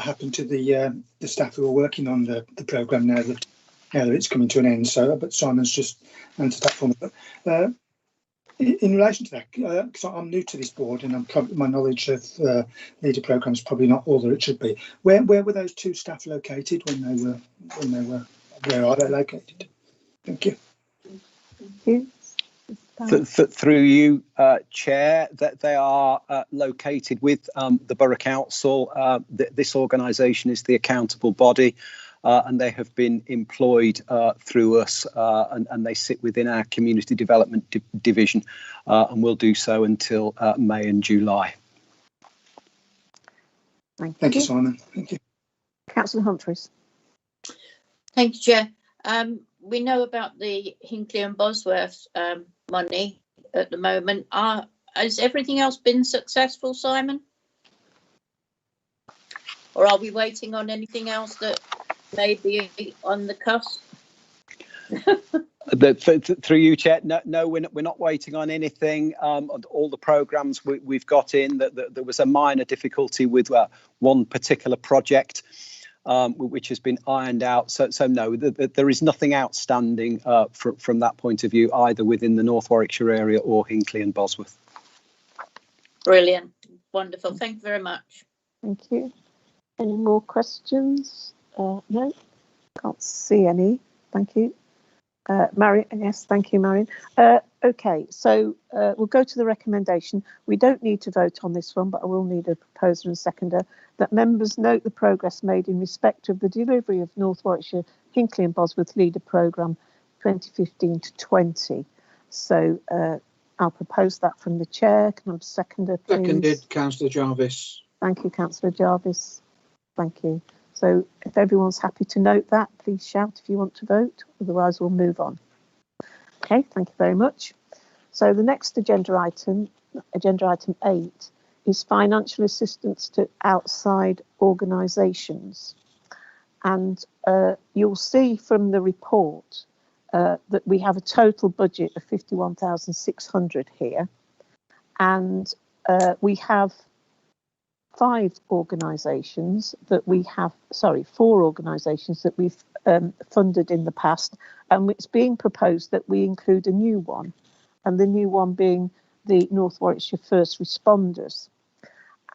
Speaker 11: happened to the staff who are working on the programme now that it's coming to an end. So, but Simon's just answered that for me. But, in relation to that, because I'm new to this board and my knowledge of leader programmes is probably not all that it should be. Where were those two staff located when they were? Where are they located? Thank you.
Speaker 1: Thank you.
Speaker 5: Through you, Chair, that they are located with the Borough Council. This organisation is the accountable body, and they have been employed through us, and they sit within our community development division, and will do so until May and July.
Speaker 11: Thank you, Simon. Thank you.
Speaker 1: Councillor Humphreys.
Speaker 2: Thank you, Chair. We know about the Hinckley and Bosworth money at the moment. Has everything else been successful, Simon? Or are we waiting on anything else that may be on the cusp?
Speaker 5: Through you, Chair. No, we're not waiting on anything. All the programmes we've got in. There was a minor difficulty with one particular project, which has been ironed out. So no, there is nothing outstanding from that point of view, either within the North Warwickshire area or Hinckley and Bosworth.
Speaker 2: Brilliant. Wonderful. Thank you very much.
Speaker 1: Thank you. Any more questions? No, can't see any. Thank you. Marion, yes, thank you, Marion. Okay, so we'll go to the recommendation. We don't need to vote on this one, but I will need a proposer and seconder. That members note the progress made in respect of the delivery of North Warwickshire, Hinckley and Bosworth Leader Programme 2015 to 20. So I'll propose that from the chair. Can I have a seconder, please?
Speaker 4: Seconded, Councillor Jarvis.
Speaker 1: Thank you, Councillor Jarvis. Thank you. So if everyone's happy to note that, please shout if you want to vote. Otherwise, we'll move on. Okay, thank you very much. So the next agenda item 8, is financial assistance to outside organisations. And you'll see from the report that we have a total budget of 51,600 here. And we have 4 organisations that we've funded in the past, and it's being proposed that we include a new one, and the new one being the North Warwickshire First Responders.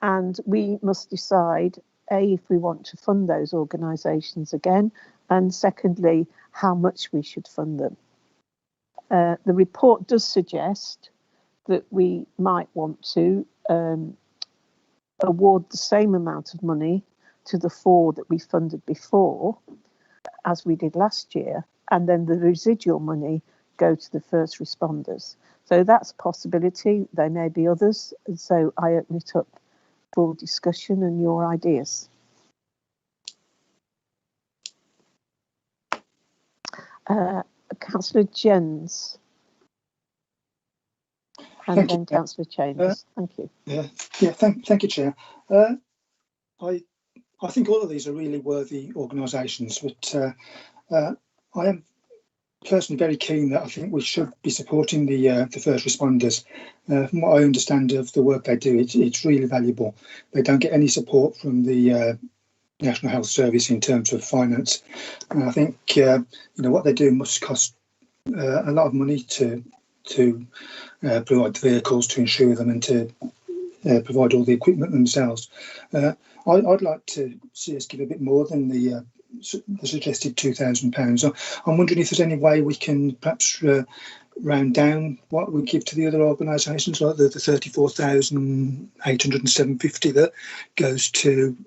Speaker 1: And we must decide, A, if we want to fund those organisations again, and secondly, how much we should fund them. The report does suggest that we might want to award the same amount of money to the 4 that we funded before, as we did last year, and then the residual money go to the first responders. So that's a possibility. There may be others, and so I open it up for discussion and your ideas. Councillor Jens. And then Councillor Chambers. Thank you.
Speaker 11: Thank you, Chair. I think all of these are really worthy organisations, but I am personally very keen that I think we should be supporting the first responders. From what I understand of the work they do, it's really valuable. They don't get any support from the National Health Service in terms of finance, and I think what they do must cost a lot of money to provide vehicles to insure them and to provide all the equipment themselves. I'd like to see us give a bit more than the suggested £2,000. I'm wondering if there's any way we can perhaps round down what we give to the other organisations, like the 34,807.50 that goes to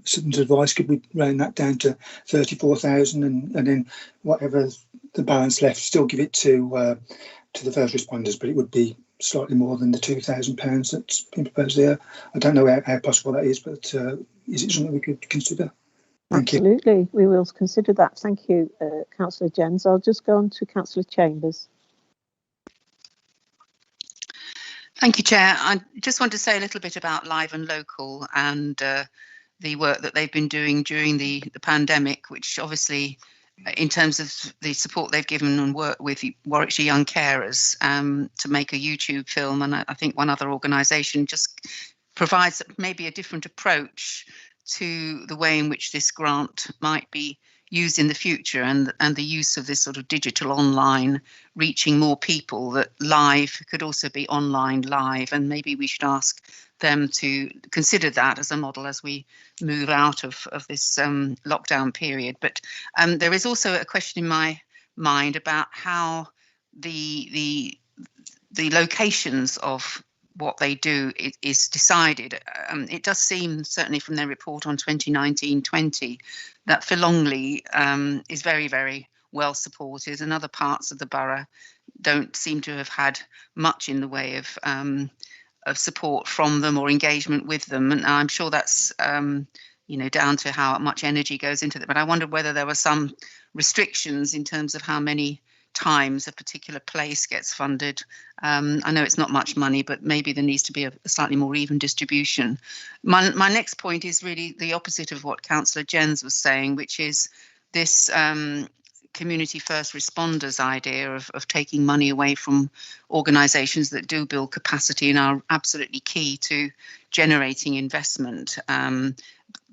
Speaker 11: Citizens Advice. Could we round that down to 34,000 and then whatever the balance left, still give it to the first responders, but it would be slightly more than the £2,000 that's been proposed there. I don't know how possible that is, but is it something we could consider?
Speaker 1: Absolutely, we will consider that. Thank you, Councillor Jens. I'll just go on to Councillor Chambers.
Speaker 8: Thank you, Chair. I just want to say a little bit about Live and Local and the work that they've been doing during the pandemic, which obviously in terms of the support they've given and work with Warwickshire Young Carers to make a YouTube film, and I think one other organisation just provides maybe a different approach to the way in which this grant might be used in the future, and the use of this sort of digital online reaching more people, that live could also be online live, and maybe we should ask them to consider that as a model as we move out of this lockdown period. But there is also a question in my mind about how the locations of what they do is decided. It does seem, certainly from their report on 2019-20, that Philongley is very, very well supported, and other parts of the borough don't seem to have had much in the way of support from them or engagement with them. And I'm sure that's down to how much energy goes into it. But I wondered whether there were some restrictions in terms of how many times a particular place gets funded. I know it's not much money, but maybe there needs to be a slightly more even distribution. My next point is really the opposite of what Councillor Jens was saying, which is this community first responders idea of taking money away from organisations that do build capacity and are absolutely key to generating investment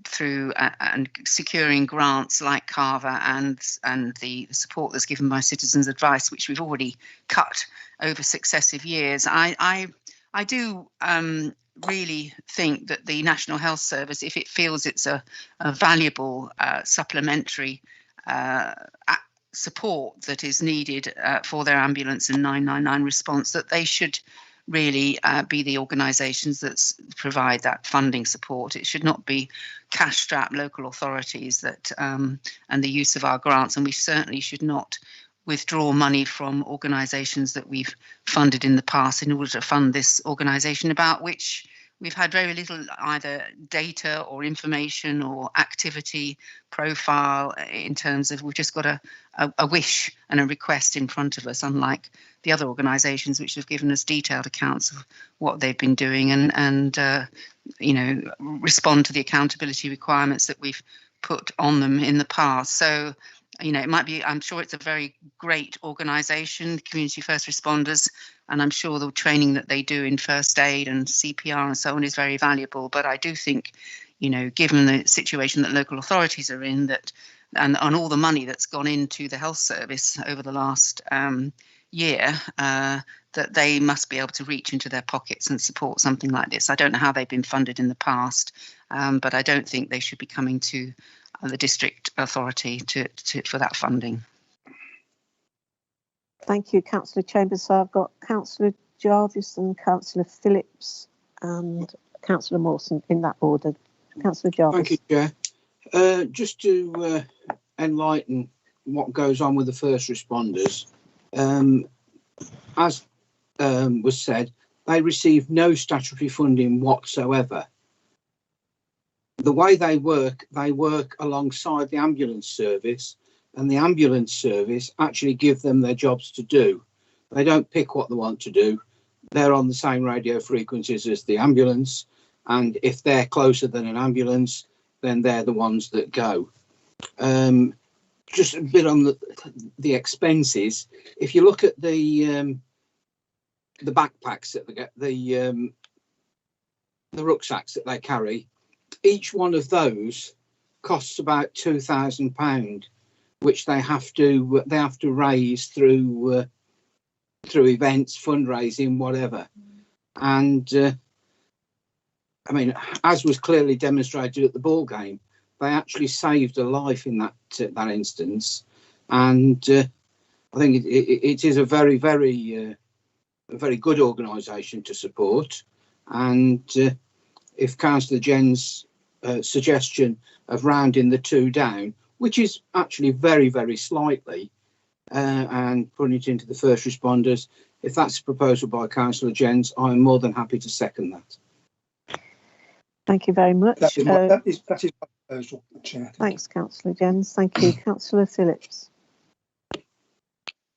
Speaker 8: through and securing grants like Carver and the support that's given by Citizens Advice, which we've already cut over successive years. I do really think that the National Health Service, if it feels it's a valuable supplementary support that is needed for their ambulance and 999 response, that they should really be the organisations that provide that funding support. It should not be cash-strapped local authorities that and the use of our grants, and we certainly should not withdraw money from organisations that we've funded in the past in order to fund this organisation about which we've had very little either data or information or activity profile, in terms of we've just got a wish and a request in front of us, unlike the other organisations which have given us detailed accounts of what they've been doing and respond to the accountability requirements that we've put on them in the past. So, it might be, I'm sure it's a very great organisation, Community First Responders, and I'm sure the training that they do in first aid and CPR and so on is very valuable. But I do think, given the situation that local authorities are in, that and all the money that's gone into the health service over the last year, that they must be able to reach into their pockets and support something like this. I don't know how they've been funded in the past, but I don't think they should be coming to the district authority for that funding.
Speaker 1: Thank you, Councillor Chambers. So I've got Councillor Jarvis and Councillor Phillips and Councillor Mawson in that order. Councillor Jarvis.
Speaker 4: Thank you, Chair. Just to enlighten what goes on with the first responders, as was said, they receive no statutory funding whatsoever. The way they work alongside the ambulance service, and the ambulance service actually give them their jobs to do. They don't pick what they want to do. They're on the same radio frequencies as the ambulance, and if they're closer than an ambulance, then they're the ones that go. Just a bit on the expenses. If you look at the backpacks that they get, the rucksacks that they carry, each one of those costs about £2,000, which they have to raise through events, fundraising, whatever. And I mean, as was clearly demonstrated at the ball game, they actually saved a life in that instance. And I think it is a very, very good organisation to support. And if Councillor Jen's suggestion of rounding the two down, which is actually very, very slightly, and putting it into the first responders, if that's a proposal by Councillor Jens, I'm more than happy to second that.
Speaker 1: Thank you very much.
Speaker 11: That is my proposal, Chair.
Speaker 1: Thanks, Councillor Jens. Thank you, Councillor Phillips.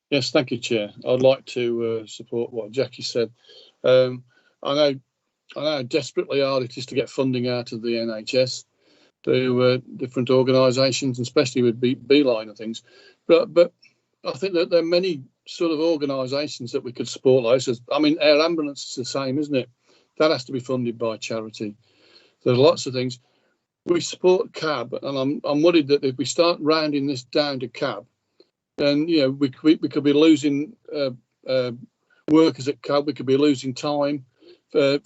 Speaker 12: Yes, thank you, Chair. I'd like to support what Jackie said. I know how desperately hard it is to get funding out of the NHS, to different organisations, especially with Beeline and things. But I think that there are many sort of organisations that we could support. Like this. I mean, air ambulance is the same, isn't it? That has to be funded by charity. There's lots of things. We support CAB, and I'm worried that if we start rounding this down to CAB, then we could be losing workers at CAB. We could be losing time for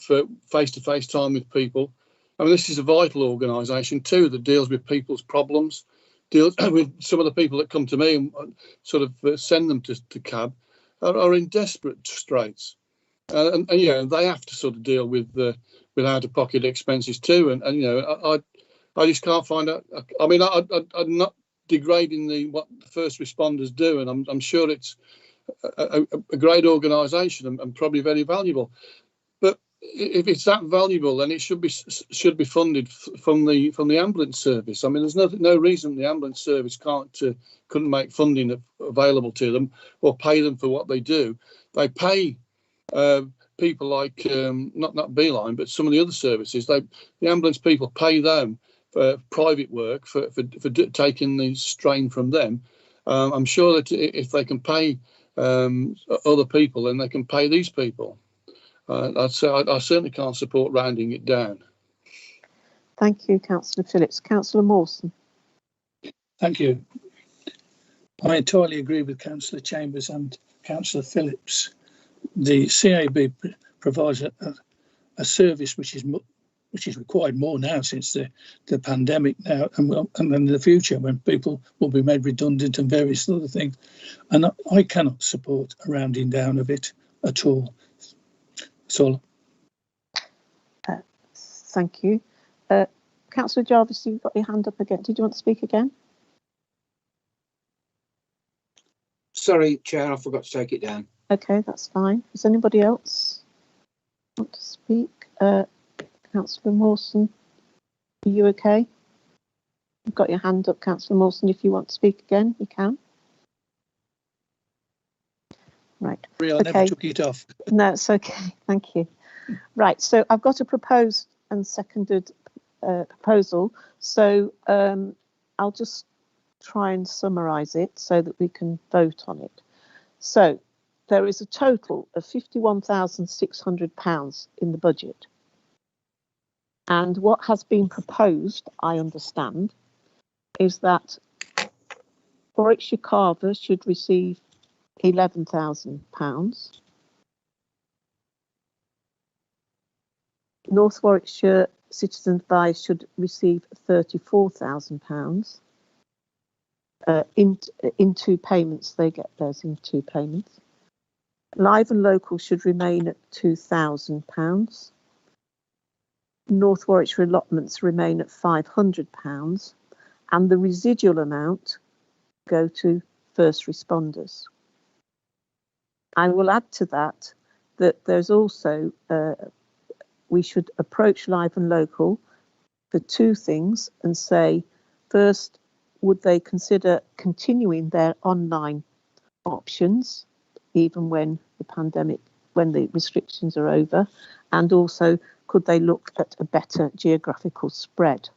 Speaker 12: face-to-face time with people. I mean, this is a vital organisation too that deals with people's problems, deals with some of the people that come to me and sort of send them to CAB are in desperate straits, and they have to sort of deal with out-of-pocket expenses too. And I just can't find out. I mean, I'm not degrading what the first responders do, and I'm sure it's a great organisation and probably very valuable. But if it's that valuable, then it should be funded from the ambulance service. I mean, there's no reason the ambulance service couldn't make funding available to them or pay them for what they do. They pay people like not Beeline, but some of the other services. The ambulance people pay them for private work for taking the strain from them. I'm sure that if they can pay other people, then they can pay these people. I certainly can't support rounding it down.
Speaker 1: Thank you, Councillor Phillips. Councillor Mawson.
Speaker 10: Thank you. I entirely agree with Councillor Chambers and Councillor Phillips. The CAB provides a service which is required more now since the pandemic now, and in the future when people will be made redundant and various other things. And I cannot support a rounding down of it at all. So,
Speaker 1: thank you. Councillor Jarvis, you've got your hand up again. Did you want to speak again?
Speaker 4: Sorry, Chair, I forgot to take it down.
Speaker 1: Okay, that's fine. Does anybody else want to speak? Councillor Mawson, are you okay? You've got your hand up, Councillor Mawson. If you want to speak again, you can. Right.
Speaker 10: I never took it off.
Speaker 1: No, it's okay. Thank you. Right. So I've got a proposed and seconded proposal. So I'll just try and summarise it so that we can vote on it. So there is a total of £51,600 in the budget. And what has been proposed, I understand, is that Warwickshire Carver should receive £11,000. North Warwickshire Citizen Advice should receive £34,000. In two payments, they get theirs in two payments. Live and Local should remain at £2,000. North Warwickshire allotments remain at £500, and the residual amount go to first responders. I will add to that there's also we should approach Live and Local for two things and say, first, would they consider continuing their online options even when the restrictions are over, and also could they look at a better geographical spread?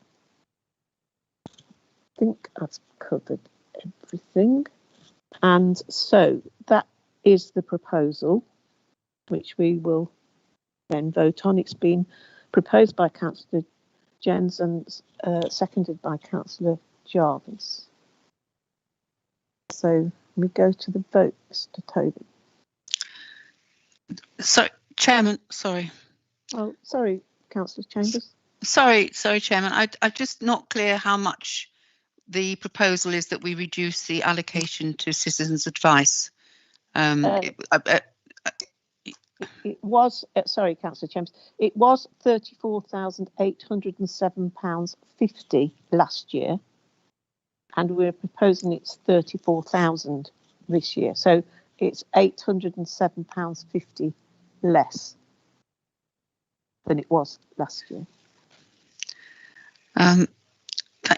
Speaker 1: I think I've covered everything. And so that is the proposal, which we will then vote on. It's been proposed by Councillor Jens and seconded by Councillor Jarvis. So we go to the vote, Mr. Toby.
Speaker 8: So, Chairman, sorry.
Speaker 1: Oh, sorry, Councillor Chambers.
Speaker 8: Sorry, Chairman. I'm just not clear how much the proposal is that we reduce the allocation to citizens' advice.
Speaker 1: It was, sorry, Councillor Chambers, it was £34,807.50 last year, and we're proposing it's £34,000 this year. So it's £807.50 less than it was last year.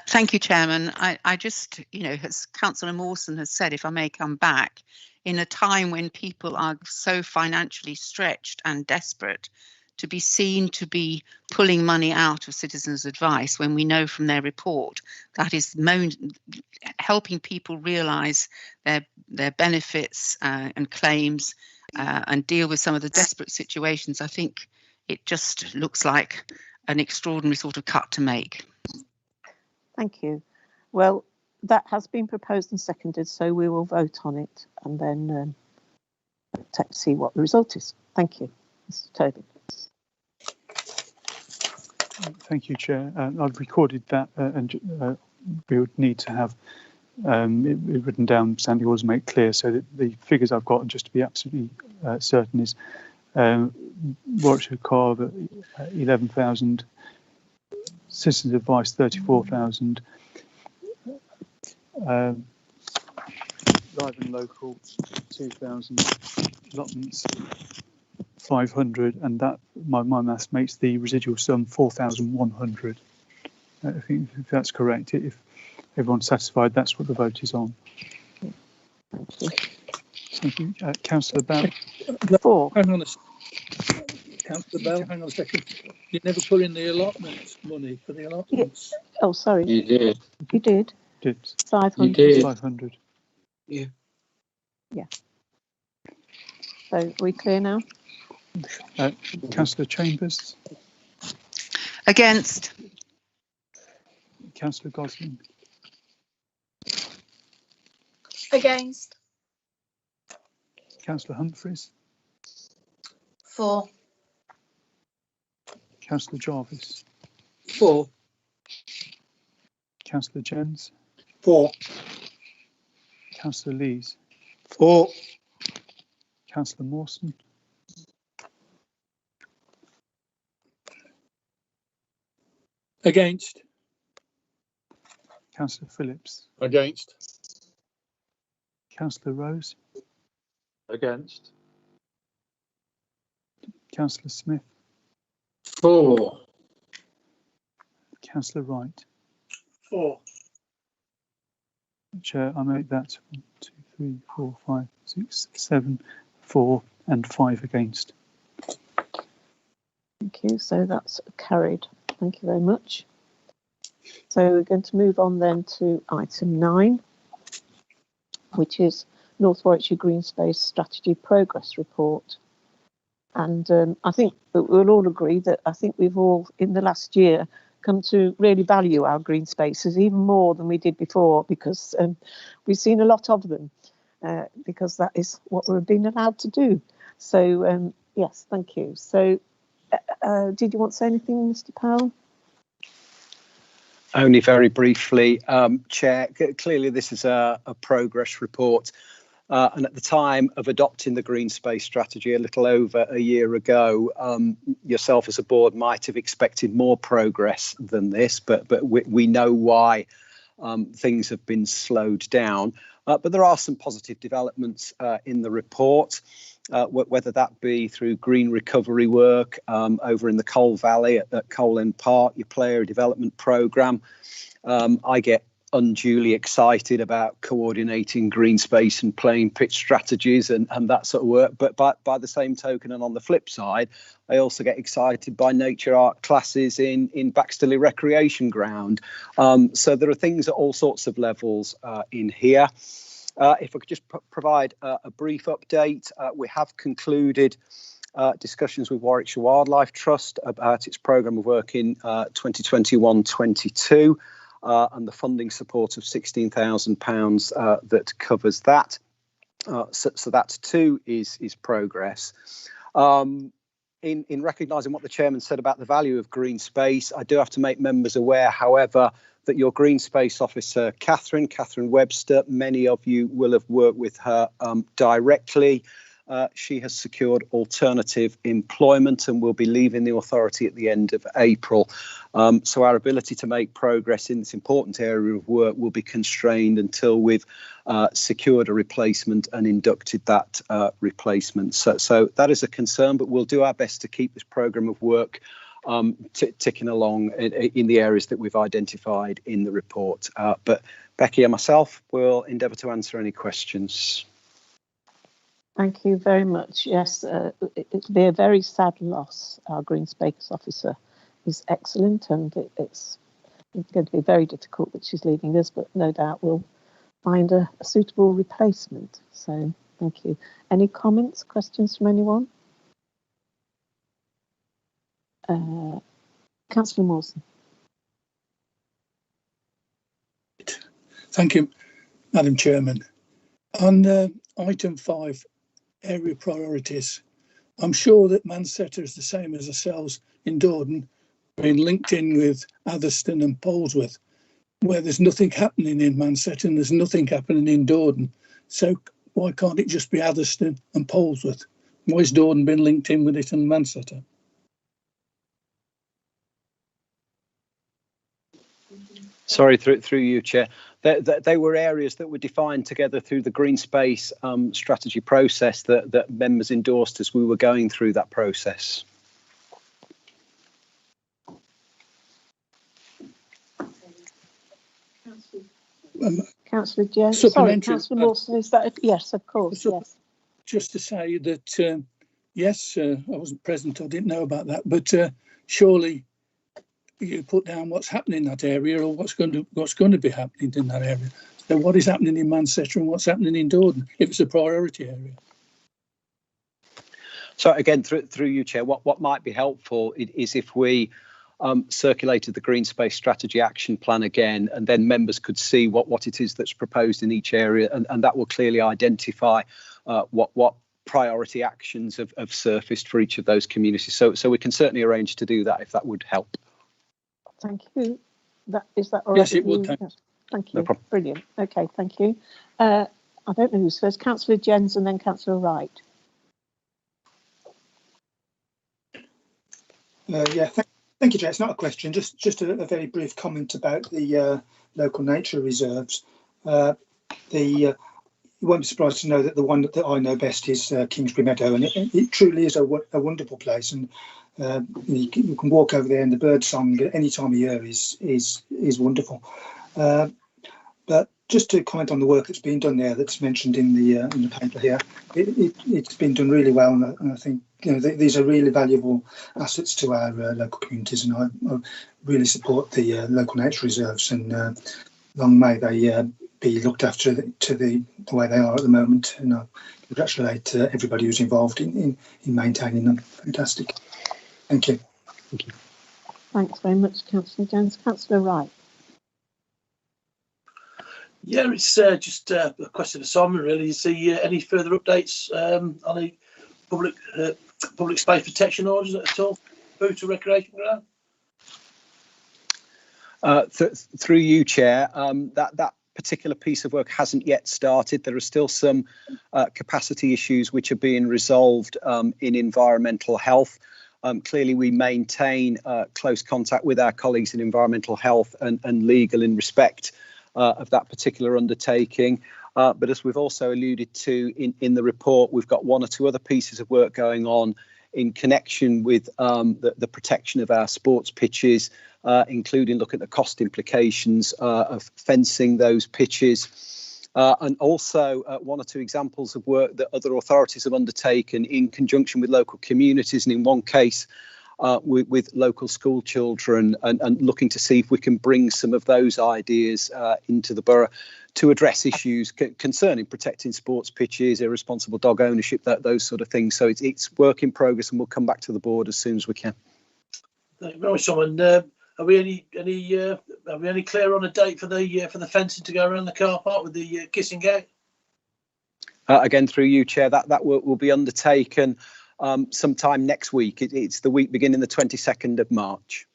Speaker 8: Thank you, Chairman. I just, as Councillor Mawson has said, if I may come back, in a time when people are so financially stretched and desperate, to be seen to be pulling money out of citizens' advice when we know from their report that is helping people realise their benefits and claims and deal with some of the desperate situations. I think it just looks like an extraordinary sort of cut to make.
Speaker 1: Thank you. Well, that has been proposed and seconded, so we will vote on it and then see what the result is. Thank you, Mr. Tobin.
Speaker 3: Thank you, Chair. I've recorded that and we would need to have it written down, Sandy, always make clear, so that the figures I've got, just to be absolutely certain, is Warwickshire Carve 11,000, Citizens Advice 34,000, Live and Local 2,000, allotments 500, and that my maths makes the residual sum 4,100. I think if that's correct, if everyone's satisfied, that's what the vote is on. Thank you. Councillor Bell.
Speaker 1: Four.
Speaker 10: Hang on a second. Councillor Bell, hang on a second. You never put in the allotments money for the allotments.
Speaker 1: Yeah. Oh, sorry.
Speaker 4: You did.
Speaker 1: You did. 500.
Speaker 4: You did.
Speaker 3: 500.
Speaker 4: Yeah.
Speaker 1: Yeah. So are we clear now?
Speaker 3: Councillor Chambers.
Speaker 8: Against.
Speaker 3: Councillor Gosling.
Speaker 9: Against.
Speaker 3: Councillor Humphreys.
Speaker 2: For.
Speaker 3: Councillor Jarvis.
Speaker 4: 4.
Speaker 3: Councillor Jens.
Speaker 11: 4.
Speaker 3: Councillor Lees.
Speaker 11: 4.
Speaker 3: Councillor Mawson.
Speaker 10: Against.
Speaker 3: Councillor Phillips.
Speaker 12: Against.
Speaker 3: Councillor Rose.
Speaker 7: Against.
Speaker 3: Councillor Smith.
Speaker 4: 4.
Speaker 3: Councillor Wright.
Speaker 10: 4.
Speaker 3: Chair, I make that 1, 2, 3, 4, 5, 6, 7, 4 and 5 against.
Speaker 1: Thank you. So that's carried. Thank you very much. So we're going to move on then to item 9, which is North Warwickshire Green Space Strategy Progress Report. And I think that we'll all agree that I think we've all, in the last year, come to really value our green spaces even more than we did before, because we've seen a lot of them, because that is what we're being allowed to do. So, yes, thank you. So, did you want to say anything, Mr. Powell?
Speaker 5: Only very briefly, Chair. Clearly, this is a progress report. And at the time of adopting the Green Space Strategy a little over a year ago, yourself as a board might have expected more progress than this, but we know why things have been slowed down. But there are some positive developments in the report, whether that be through green recovery work over in the Coal Valley at Coal End Park, your player development programme. I get unduly excited about coordinating green space and playing pitch strategies and that sort of work, but by the same token, and on the flip side, I also get excited by nature art classes in Baxterley Recreation Ground. So there are things at all sorts of levels in here. If I could just provide a brief update, we have concluded discussions with Warwickshire Wildlife Trust about its programme of work in 2021-22. And the funding support of £16,000 that covers that. So that too is progress. In recognising what the chairman said about the value of green space, I do have to make members aware, however, that your green space officer, Catherine Webster, many of you will have worked with her directly. She has secured alternative employment and will be leaving the authority at the end of April. So our ability to make progress in this important area of work will be constrained until we've secured a replacement and inducted that replacement. So that is a concern, but we'll do our best to keep this programme of work ticking along in the areas that we've identified in the report. But Becky and myself will endeavour to answer any questions.
Speaker 1: Thank you very much. Yes, it'll be a very sad loss. Our Green Space officer is excellent, and it's going to be very difficult that she's leaving us, but no doubt we'll find a suitable replacement. So thank you. Any comments, questions from anyone? Councillor Mawson.
Speaker 10: Thank you, Madam Chairman. On item 5, area priorities, I'm sure that Manchester is the same as ourselves in Dordon, being linked in with Atherstone and Polesworth, where there's nothing happening in Manchester and there's nothing happening in Dordon. So why can't it just be Atherstone and Polesworth? Why has Dordon been linked in with it and Manchester?
Speaker 5: Sorry, through you, Chair. They were areas that were defined together through the Green Space strategy process that members endorsed as we were going through that process.
Speaker 1: Councillor Jones. Sorry, Councillor Mawson, is that yes, of course, yes.
Speaker 10: Just to say that yes, I wasn't present, I didn't know about that, but surely you put down what's happening in that area or what's going to be happening in that area. So what is happening in Manchester and what's happening in Dordon if it's a priority area?
Speaker 5: So again, through you, Chair, what might be helpful is if we circulated the Green Space Strategy Action Plan again, and then members could see what it is that's proposed in each area, and that will clearly identify what priority actions have surfaced for each of those communities. So we can certainly arrange to do that if that would help.
Speaker 1: Thank you. Is that all right?
Speaker 10: Yes, it would.
Speaker 1: Yes. Thank you.
Speaker 5: No problem.
Speaker 1: Brilliant. Okay, thank you. I don't know who's first. Councillor Jens and then Councillor Wright.
Speaker 11: Yeah, thank you, Jay. It's not a question, just a very brief comment about the local nature reserves. You won't be surprised to know that the one that I know best is Kingsbury Meadow, and it truly is a wonderful place. And you can walk over there, and the bird song at any time of year is wonderful. But just to comment on the work that's been done there, that's mentioned in the paper here, it's been done really well, and I think these are really valuable assets to our local communities, and I really support the local nature reserves, and long may they be looked after to the way they are at the moment. And I congratulate everybody who's involved in maintaining them. Fantastic. Thank you.
Speaker 5: Thank you.
Speaker 1: Thanks very much, Councillor Jones. Councillor Wright.
Speaker 13: Yeah, it's just a question of Simon, really. You see any further updates on the public space protection orders at all? Food to recreation ground?
Speaker 5: Through you, Chair, that particular piece of work hasn't yet started. There are still some capacity issues which are being resolved in environmental health. Clearly, we maintain close contact with our colleagues in environmental health and legal in respect of that particular undertaking. But as we've also alluded to in the report, we've got one or two other pieces of work going on in connection with the protection of our sports pitches, including looking at the cost implications of fencing those pitches. And also one or two examples of work that other authorities have undertaken in conjunction with local communities, and in one case with local school children, and looking to see if we can bring some of those ideas into the borough to address issues concerning protecting sports pitches, irresponsible dog ownership, those sort of things. So it's work in progress, and we'll come back to the board as soon as we can.
Speaker 13: Thank you very much, Simon. Are we any clear on a date for the fencing to go around the car park with the kissing gate?
Speaker 5: Again, through you, Chair, that work will be undertaken sometime next week. It's the week beginning the 22nd of March.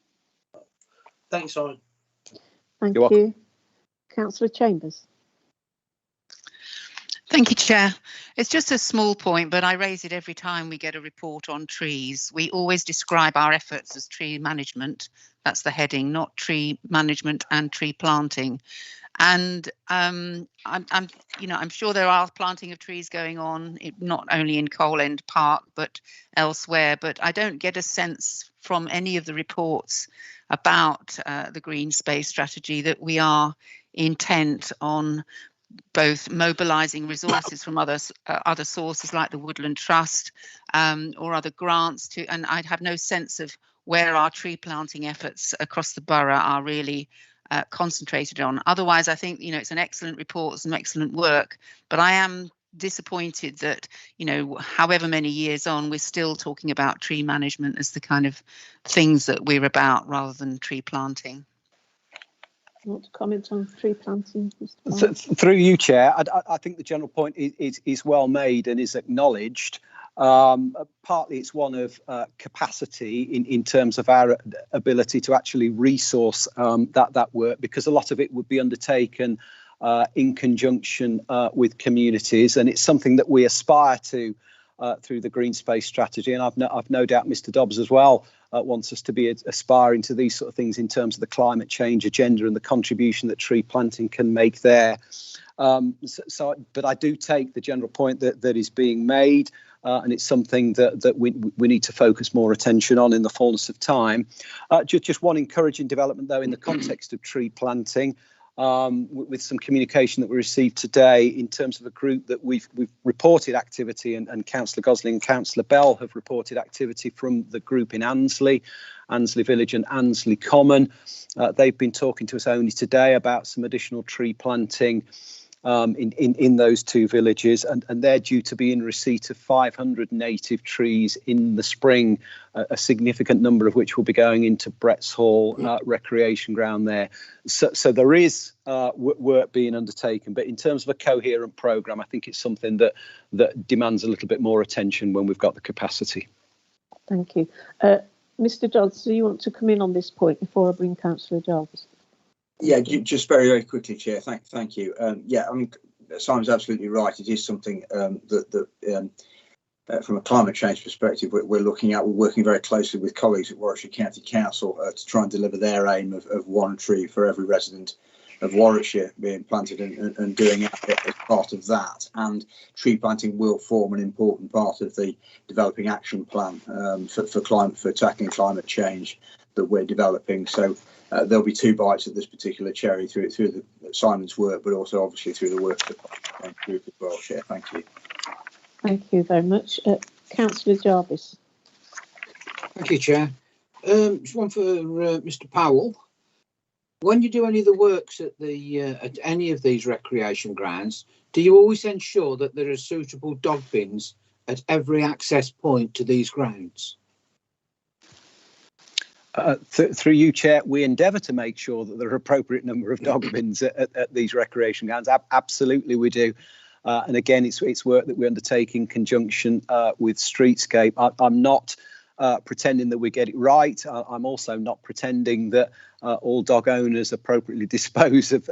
Speaker 13: Thanks, Simon.
Speaker 1: Thank you. Councillor Chambers.
Speaker 8: Thank you, Chair. It's just a small point, but I raise it every time we get a report on trees. We always describe our efforts as tree management. That's the heading, not tree management and tree planting. And I'm sure there are planting of trees going on, not only in Cole End Park, but elsewhere. But I don't get a sense from any of the reports about the green space strategy that we are intent on both mobilising resources from other sources like the Woodland Trust or other grants and I'd have no sense of where our tree planting efforts across the borough are really concentrated on. Otherwise, I think, it's an excellent report, some excellent work, but I am disappointed that, however many years on, we're still talking about tree management as the kind of things that we're about rather than tree planting.
Speaker 1: You want to comment on tree planting, Mr. Powell?
Speaker 5: Through you, Chair, I think the general point is well made and is acknowledged. Partly it's one of capacity in terms of our ability to actually resource that work, because a lot of it would be undertaken in conjunction with communities, and it's something that we aspire to through the green space strategy. And I've no doubt Mr. Dobbs as well wants us to be aspiring to these sort of things in terms of the climate change agenda and the contribution that tree planting can make there. But I do take the general point that is being made, and it's something that we need to focus more attention on in the fullness of time. Just one encouraging development, though, in the context of tree planting, with some communication that we received today in terms of a group that we've reported activity, and Councillor Gosling and Councillor Bell have reported activity from the group in Annesley Village and Annesley Common. They've been talking to us only today about some additional tree planting in those two villages, and they're due to be in receipt of 500 native trees in the spring, a significant number of which will be going into Bretts Hall recreation ground there. So there is work being undertaken, but in terms of a coherent programme, I think it's something that demands a little bit more attention when we've got the capacity.
Speaker 1: Thank you. Mr. Dodds, do you want to come in on this point before I bring Councillor Jarvis?
Speaker 4: Yeah, just very, very quickly, Chair. Thank you. Yeah, I mean, Simon's absolutely right. It is something that from a climate change perspective, we're looking at. We're working very closely with colleagues at Warwickshire County Council to try and deliver their aim of one tree for every resident of Warwickshire being planted and doing it as part of that. And tree planting will form an important part of the developing action plan for tackling climate change that we're developing. So there'll be two bites at this particular cherry through Simon's work, but also obviously through the work of the group as well, Chair. Thank you.
Speaker 1: Thank you very much. Councillor Jarvis.
Speaker 4: Thank you, Chair. Just one for Mr. Powell. When you do any of the works at any of these recreation grounds, do you always ensure that there are suitable dog bins at every access point to these grounds?
Speaker 5: Through you, Chair, we endeavour to make sure that there are appropriate number of dog bins at these recreation grounds. Absolutely, we do. And again, it's work that we undertake in conjunction with Streetscape. I'm not pretending that we get it right. I'm also not pretending that all dog owners appropriately dispose of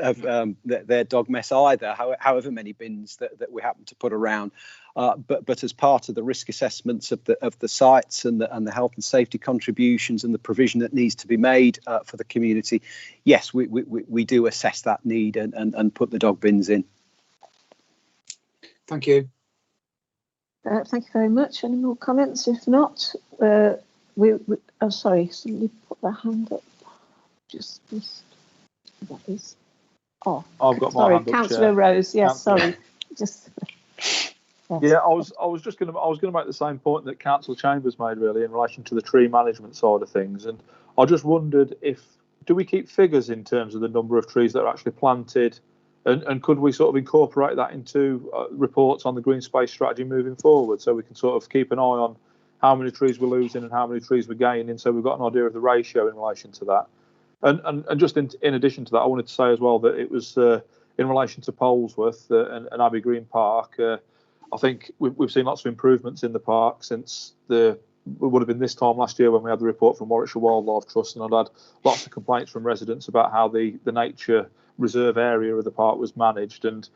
Speaker 5: their dog mess either, however many bins that we happen to put around. But as part of the risk assessments of the sites and the health and safety contributions and the provision that needs to be made for the community, yes, we do assess that need and put the dog bins in.
Speaker 4: Thank you.
Speaker 1: Thank you very much. Any more comments? If not, oh, sorry, somebody put their hand up. Just missed. That is. Oh,
Speaker 7: I've got my
Speaker 1: sorry,
Speaker 7: hand up,
Speaker 1: Councillor
Speaker 7: Chair.
Speaker 1: Rose. Yes, sorry. Just.
Speaker 7: Yes. Yeah, I was just going to make the same point that Councillor Chambers made, really, in relation to the tree management side of things, and I just wondered do we keep figures in terms of the number of trees that are actually planted, and could we sort of incorporate that into reports on the green space strategy moving forward, so we can sort of keep an eye on how many trees we're losing and how many trees we're gaining, so we've got an idea of the ratio in relation to that. And just in addition to that, I wanted to say as well that it was in relation to Polesworth and Abbey Green Park. I think we've seen lots of improvements in the park since it would have been this time last year when we had the report from Warwickshire Wildlife Trust, and I'd had lots of complaints from residents about how the nature reserve area of the park was managed, and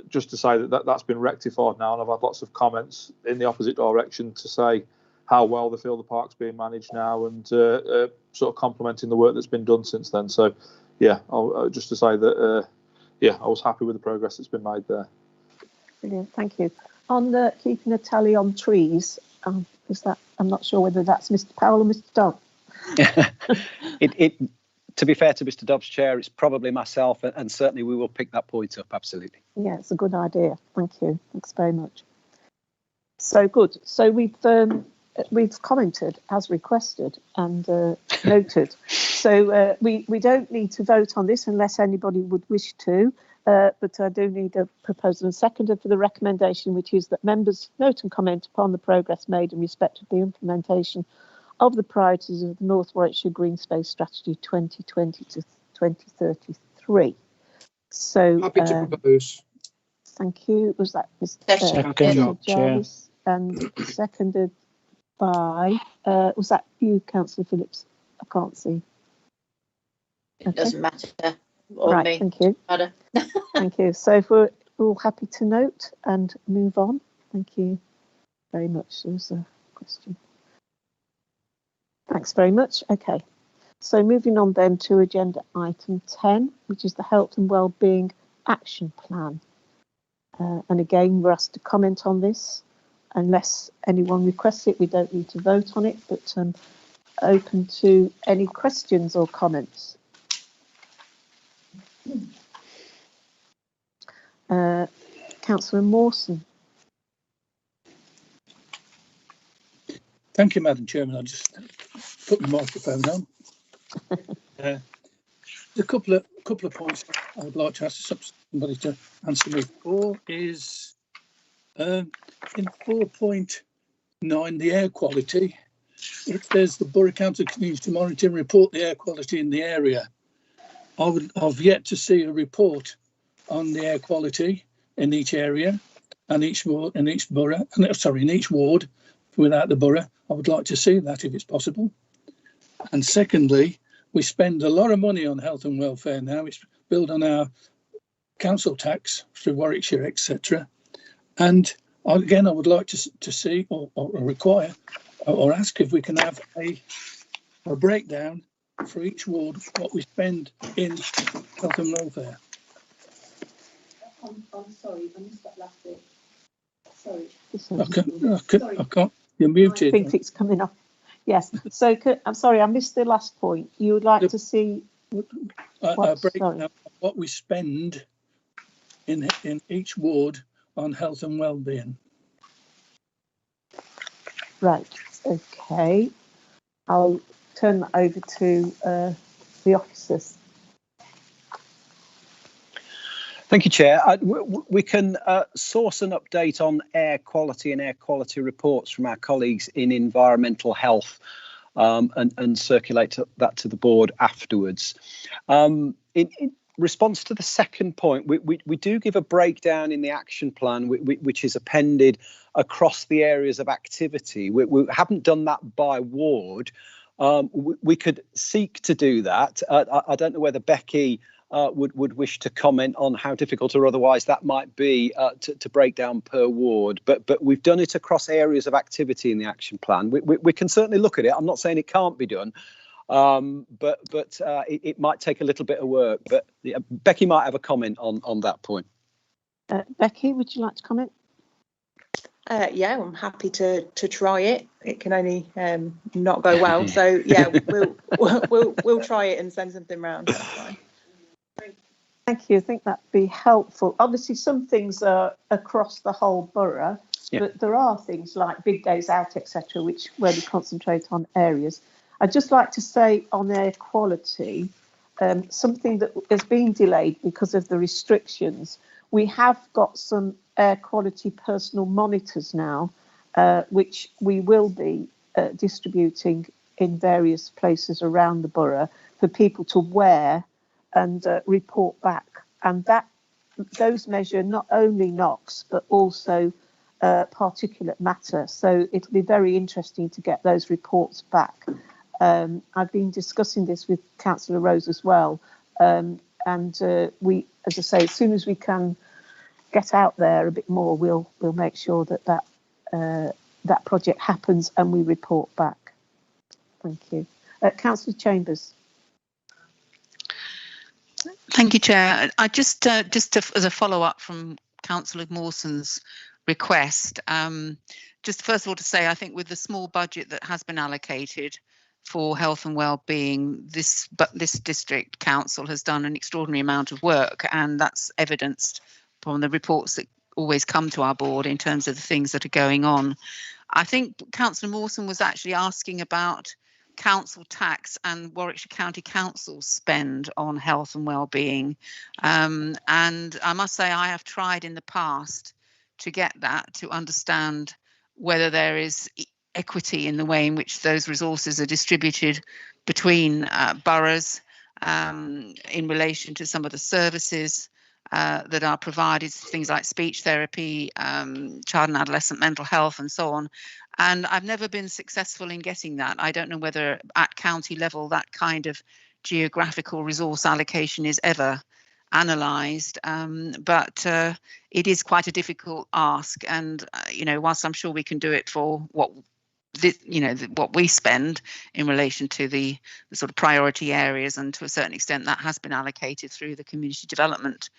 Speaker 7: just to say that's been rectified now, and I've had lots of comments in the opposite direction to say how well they feel the park's being managed now, and sort of complimenting the work that's been done since then. So yeah, just to say that I was happy with the progress that's been made there.
Speaker 1: Brilliant, thank you. On the keeping a tally on trees, is that, I'm not sure whether that's Mr. Powell or Mr. Dodd.
Speaker 5: to be fair to Mr. Dobbs, Chair, it's probably myself, and certainly we will pick that point up, absolutely.
Speaker 1: Yeah, it's a good idea. Thank you. Thanks very much. So good. So we've commented as requested and noted. So we don't need to vote on this unless anybody would wish to. But I do need a proposal and seconder for the recommendation, which is that members note and comment upon the progress made in respect of the implementation of the priorities of the North Warwickshire Green Space Strategy 2020 to 2033. So
Speaker 4: happy to propose.
Speaker 1: Thank you. Was that Mr. Jarvis? And seconded by, was that you, Councillor Phillips? I can't see.
Speaker 2: It doesn't matter. Or
Speaker 1: right,
Speaker 2: me.
Speaker 1: thank you.
Speaker 2: Matter.
Speaker 1: Thank you. So if we're all happy to note and move on, thank you very much. There was a question. Thanks very much. Okay. So moving on then to agenda item 10, which is the Health and Wellbeing Action Plan. And again, we're asked to comment on this. Unless anyone requests it, we don't need to vote on it, but open to any questions or comments. Councillor Mawson.
Speaker 10: Thank you, Madam Chairman. I'll just put the microphone on. A couple of points I would like to ask somebody to answer me for is in 4.9, the air quality. It says the Borough Council continues to monitor and report the air quality in the area. I've yet to see a report on the air quality in each area and each ward, in each ward without the borough. I would like to see that if it's possible. And secondly, we spend a lot of money on health and welfare now. It's built on our council tax through Warwickshire, etc. And again, I would like to see or require or ask if we can have a breakdown for each ward what we spend in health and welfare.
Speaker 1: I'm sorry, I missed that last bit. Sorry.
Speaker 10: I can't. You're muted.
Speaker 1: I think it's coming up. Yes. So I'm sorry, I missed the last point. You would like to see
Speaker 10: a breakdown of what we spend in each ward on health and wellbeing.
Speaker 1: Right. Okay. I'll turn that over to the officers.
Speaker 5: Thank you, Chair. We can source an update on air quality and air quality reports from our colleagues in environmental health and circulate that to the board afterwards. In response to the second point, we do give a breakdown in the action plan, which is appended across the areas of activity. We haven't done that by ward. We could seek to do that. I don't know whether Becky would wish to comment on how difficult or otherwise that might be to break down per ward, but we've done it across areas of activity in the action plan. We can certainly look at it. I'm not saying it can't be done, but it might take a little bit of work. But Becky might have a comment on that point.
Speaker 1: Becky, would you like to comment?
Speaker 14: Yeah, I'm happy to try it. It can only not go well. So yeah, we'll try it and send something round. That's fine.
Speaker 1: Thank you. I think that'd be helpful. Obviously, some things are across the whole borough, but there are things like big days out, etc., where we concentrate on areas. I'd just like to say on air quality, something that has been delayed because of the restrictions. We have got some air quality personal monitors now, which we will be distributing in various places around the borough for people to wear and report back, and those measure not only NOx but also particulate matter. So it'll be very interesting to get those reports back. I've been discussing this with Councillor Rose as well, and we, as I say, as soon as we can get out there a bit more, we'll make sure that project happens and we report back. Thank you, Councillor Chambers.
Speaker 8: Thank you, Chair. I just as a follow-up from Councillor Mawson's request, just first of all to say I think with the small budget that has been allocated for health and well-being, this district council has done an extraordinary amount of work, and that's evidenced from the reports that always come to our board in terms of the things that are going on. I think Councillor Mawson was actually asking about council tax and Warwickshire County Council's spend on health and well-being. And I must say I have tried in the past to get that, to understand whether there is equity in the way in which those resources are distributed between boroughs in relation to some of the services that are provided, things like speech therapy, child and adolescent mental health and so on. And I've never been successful in getting that. I don't know whether at county level that kind of geographical resource allocation is ever analysed, but it is quite a difficult ask. And whilst I'm sure we can do it for what we spend in relation to the sort of priority areas, and to a certain extent that has been allocated through the community development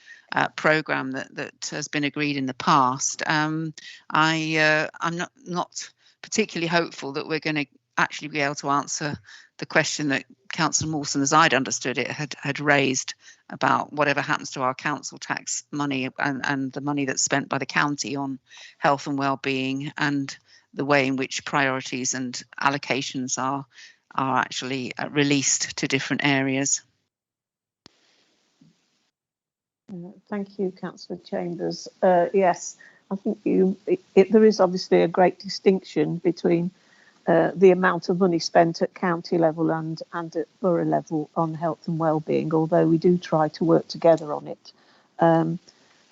Speaker 8: programme that has been agreed in the past. I'm not particularly hopeful that we're going to actually be able to answer the question that Councillor Mawson, as I'd understood it, had raised about whatever happens to our council tax money and the money that's spent by the county on health and well-being, and the way in which priorities and allocations are actually released to different areas.
Speaker 1: Thank you, Councillor Chambers. Yes, I think there is obviously a great distinction between the amount of money spent at county level and at borough level on health and wellbeing, although we do try to work together on it.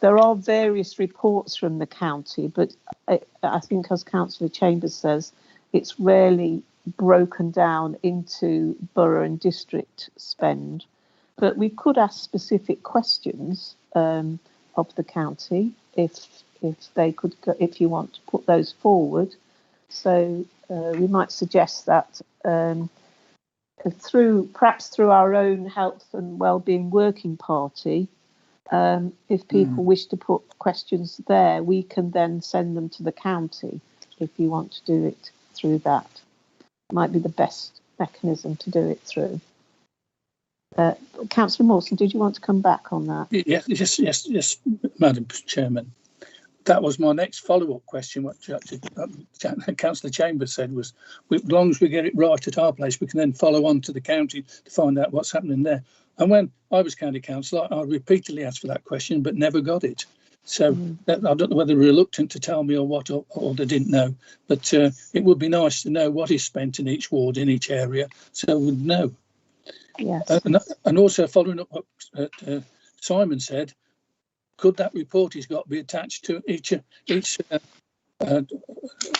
Speaker 1: There are various reports from the county, but I think, as Councillor Chambers says, it's rarely broken down into borough and district spend. But we could ask specific questions of the county if they could, if you want to put those forward. So we might suggest that perhaps through our own health and wellbeing working party, if people wish to put questions there, we can then send them to the county if you want to do it through that. Might be the best mechanism to do it through. Councillor Mawson, did you want to come back on that?
Speaker 10: Yes, Madam Chairman. That was my next follow-up question. What Councillor Chambers said was, as long as we get it right at our place, we can then follow on to the county to find out what's happening there. And when I was county councillor, I repeatedly asked for that question, but never got it. So I don't know whether they're reluctant to tell me or what, or they didn't know. But it would be nice to know what is spent in each ward, in each area, so we'd know.
Speaker 1: Yes.
Speaker 10: And also following up what Simon said, could that report he's got be attached to each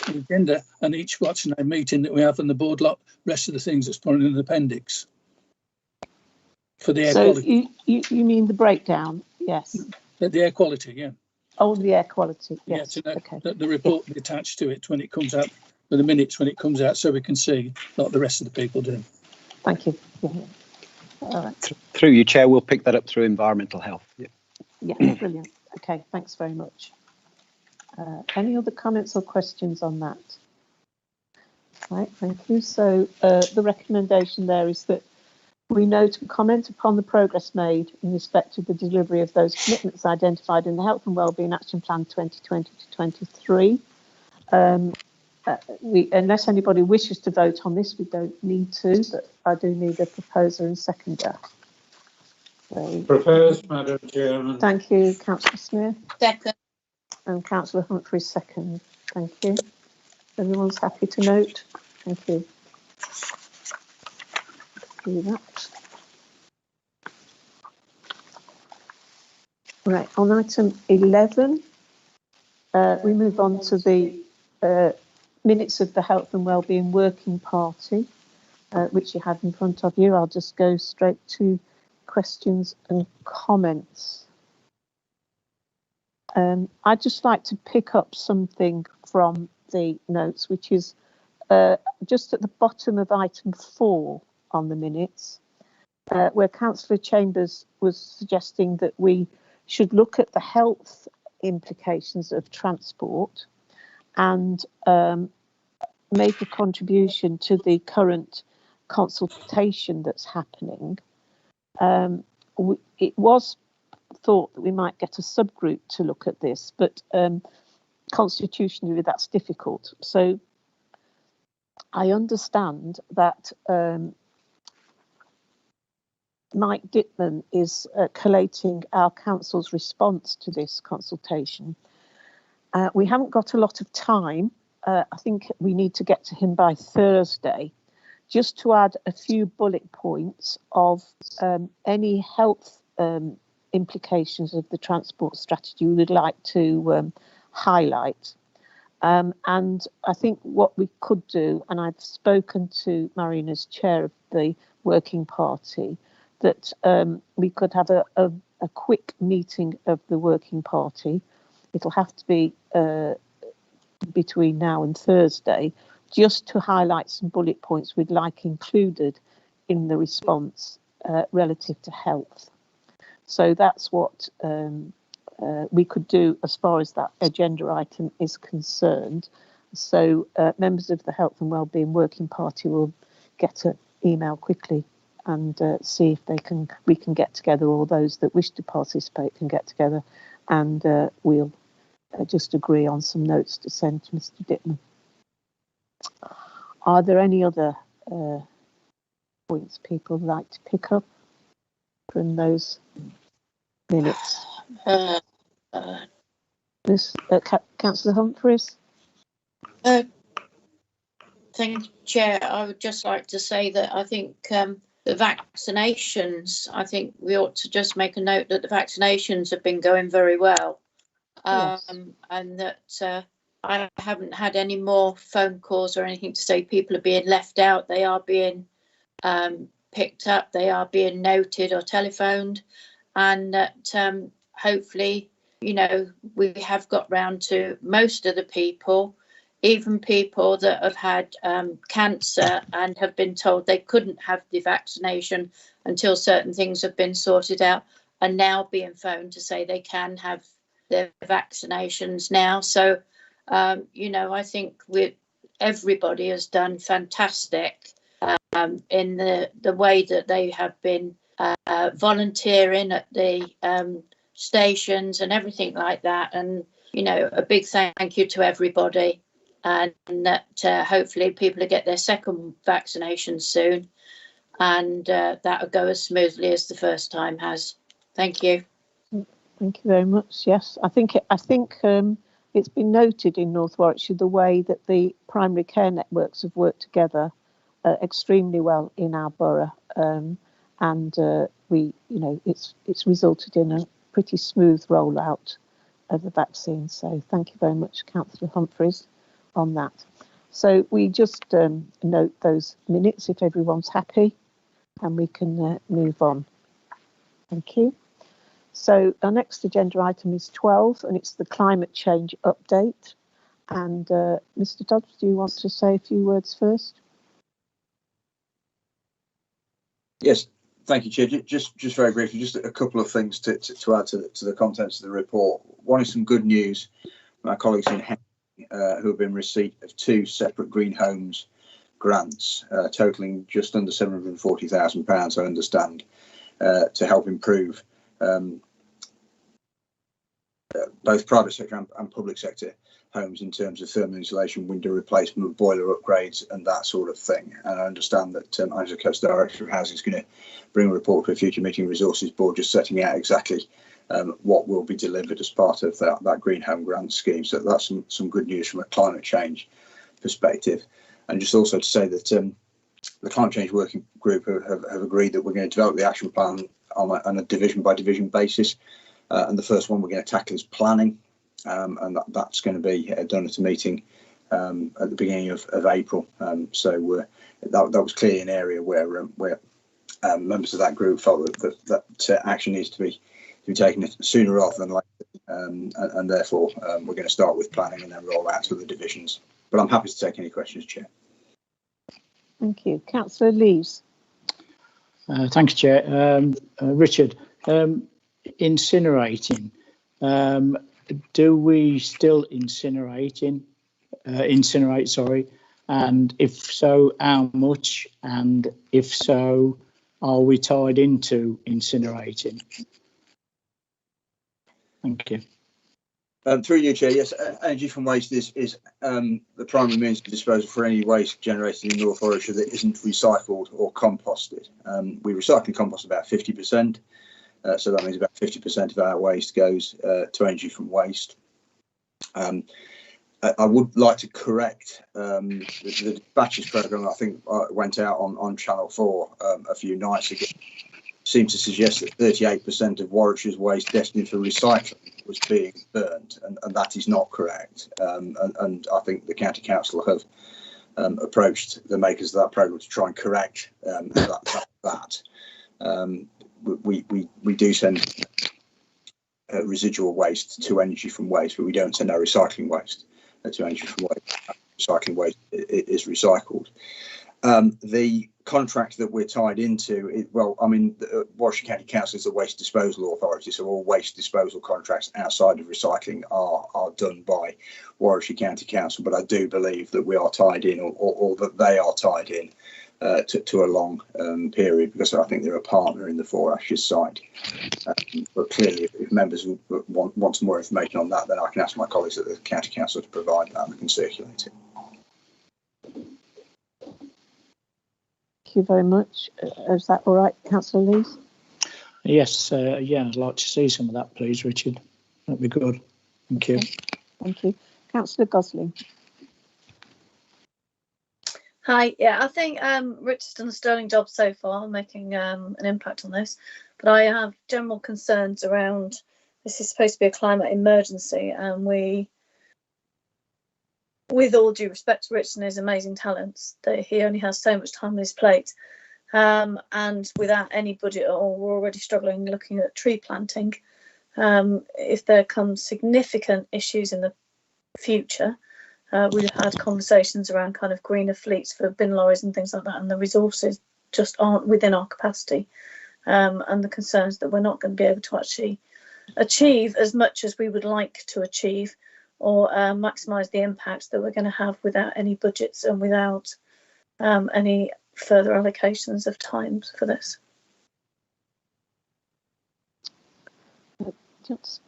Speaker 10: agenda and each meeting that we have on the board, like rest of the things that's put in the appendix for the air quality.
Speaker 1: You mean the breakdown? Yes.
Speaker 10: The air quality, yeah.
Speaker 1: Oh, the air quality. Yes.
Speaker 10: Yeah, to know
Speaker 1: okay.
Speaker 10: that the report be attached to it when it comes out, with the minutes when it comes out, so we can see like the rest of the people do.
Speaker 1: Thank you. Yeah. All right.
Speaker 5: Through you, Chair, we'll pick that up through environmental health.
Speaker 1: Yeah, brilliant. Okay, thanks very much. Any other comments or questions on that? Right, thank you. So the recommendation there is that we note and comment upon the progress made in respect to the delivery of those commitments identified in the Health and Wellbeing Action Plan 2020 to 23. Unless anybody wishes to vote on this, we don't need to, but I do need a proposer and seconder. So,
Speaker 15: proposed, Madam Chairman.
Speaker 1: Thank you, Councillor Smith.
Speaker 2: Second.
Speaker 1: And Councillor Humphrey, second. Thank you. Everyone's happy to note. Thank you. Do that. Right, on item 11, we move on to the minutes of the Health and Wellbeing Working Party, which you have in front of you. I'll just go straight to questions and comments. I'd just like to pick up something from the notes, which is just at the bottom of item 4 on the minutes, where Councillor Chambers was suggesting that we should look at the health implications of transport and make a contribution to the current consultation that's happening, it was thought that we might get a subgroup to look at this, but constitutionally that's difficult. So I understand that Mike Dittman is collating our council's response to this consultation. We haven't got a lot of time. I think we need to get to him by Thursday, just to add a few bullet points of any health implications of the transport strategy we would like to highlight. And I think what we could do, and I've spoken to Marion as chair of the working party, that we could have a quick meeting of the working party. It'll have to be between now and Thursday, just to highlight some bullet points we'd like included in the response relative to health. So that's what we could do as far as that agenda item is concerned. So members of the Health and Wellbeing Working Party will get an email quickly and see if we can get together, or those that wish to participate can get together, and we'll just agree on some notes to send to Mr. Dittman. Are there any other points people would like to pick up from those minutes? Councillor Humphreys?
Speaker 2: Thank you, Chair. I would just like to say that I think the vaccinations, I think we ought to just make a note that the vaccinations have been going very well.
Speaker 1: Yes.
Speaker 2: And that I haven't had any more phone calls or anything to say people are being left out. They are being picked up, they are being noted or telephoned, and that hopefully, you know, we have got round to most of the people, even people that have had cancer and have been told they couldn't have the vaccination until certain things have been sorted out, are now being phoned to say they can have their vaccinations now. So, you know, I think everybody has done fantastic in the way that they have been volunteering at the stations and everything like that. And, you know, a big thank you to everybody, and that hopefully people will get their second vaccination soon, and that'll go as smoothly as the first time has. Thank you.
Speaker 1: Thank you very much. Yes, I think it's been noted in North Warwickshire the way that the primary care networks have worked together extremely well in our borough, and we, you know, it's resulted in a pretty smooth rollout of the vaccine. So thank you very much, Councillor Humphreys, on that. So we just note those minutes if everyone's happy, and we can move on. Thank you. So our next agenda item is 12, and it's the climate change update. And Mr. Dodds, do you want to say a few words first?
Speaker 16: Yes, thank you, Chair. Just very briefly, just a couple of things to add to the contents of the report. One is some good news. My colleagues in Health who have been in receipt of 2 separate green homes grants, totaling just under £740,000, I understand, to help improve both private sector and public sector homes in terms of thermal insulation, window replacement, boiler upgrades, and that sort of thing. And I understand that Isaac Coast Director of Housing is going to bring a report to a future meeting resources board, just setting out exactly what will be delivered as part of that green home grant scheme. So that's some good news from a climate change perspective. And just also to say that the climate change working group have agreed that we're going to develop the action plan on a division by division basis. And the first one we're going to tackle is planning, and that's going to be done at a meeting at the beginning of April. So that was clearly an area where members of that group felt that action needs to be taken sooner rather than later, and therefore we're going to start with planning and then roll out to the divisions. But I'm happy to take any questions, Chair.
Speaker 1: Thank you. Councillor Lees.
Speaker 15: Thanks, Chair. Richard, incinerating. Do we still incinerate? And if so, how much? And if so, are we tied into incinerating? Thank you.
Speaker 16: Through you, Chair, yes, energy from waste is the primary means of disposal for any waste generated in North Warwickshire that isn't recycled or composted. We recycle and compost about 50%, so that means about 50% of our waste goes to energy from waste. I would like to correct the dispatches programme. I think went out on Channel 4 a few nights ago. Seemed to suggest that 38% of Warwickshire's waste destined for recycling was being burnt, and that is not correct. And I think the County Council have approached the makers of that programme to try and correct that. We do send residual waste to energy from waste, but we don't send our recycling waste to energy from waste. Recycling waste is recycled. The contract that we're tied into, the Warwickshire County Council is the waste disposal authority, so all waste disposal contracts outside of recycling are done by Warwickshire County Council. But I do believe that we are tied in, or that they are tied in to a long period, because I think they're a partner in the Four Ashes site. But clearly, if members want some more information on that, then I can ask my colleagues at the County Council to provide that and we can circulate it.
Speaker 1: Thank you very much. Is that all right, Councillor Lees?
Speaker 15: Yes, yeah, I'd like to see some of that, please, Richard. That'd be good. Thank you.
Speaker 1: Okay. Thank you. Councillor Gosling.
Speaker 9: Hi, yeah, I think Richard's done a sterling job so far, making an impact on this, but I have general concerns around this is supposed to be a climate emergency, and we, with all due respect to Richard and his amazing talents, that he only has so much time on his plate, and without any budget at all, we're already struggling looking at tree planting. If there comes significant issues in the future, we've had conversations around kind of greener fleets for bin lorries and things like that, and the resources just aren't within our capacity, and the concerns that we're not going to be able to actually achieve as much as we would like to achieve, or maximise the impact that we're going to have without any budgets and without any further allocations of time for this.
Speaker 1: Just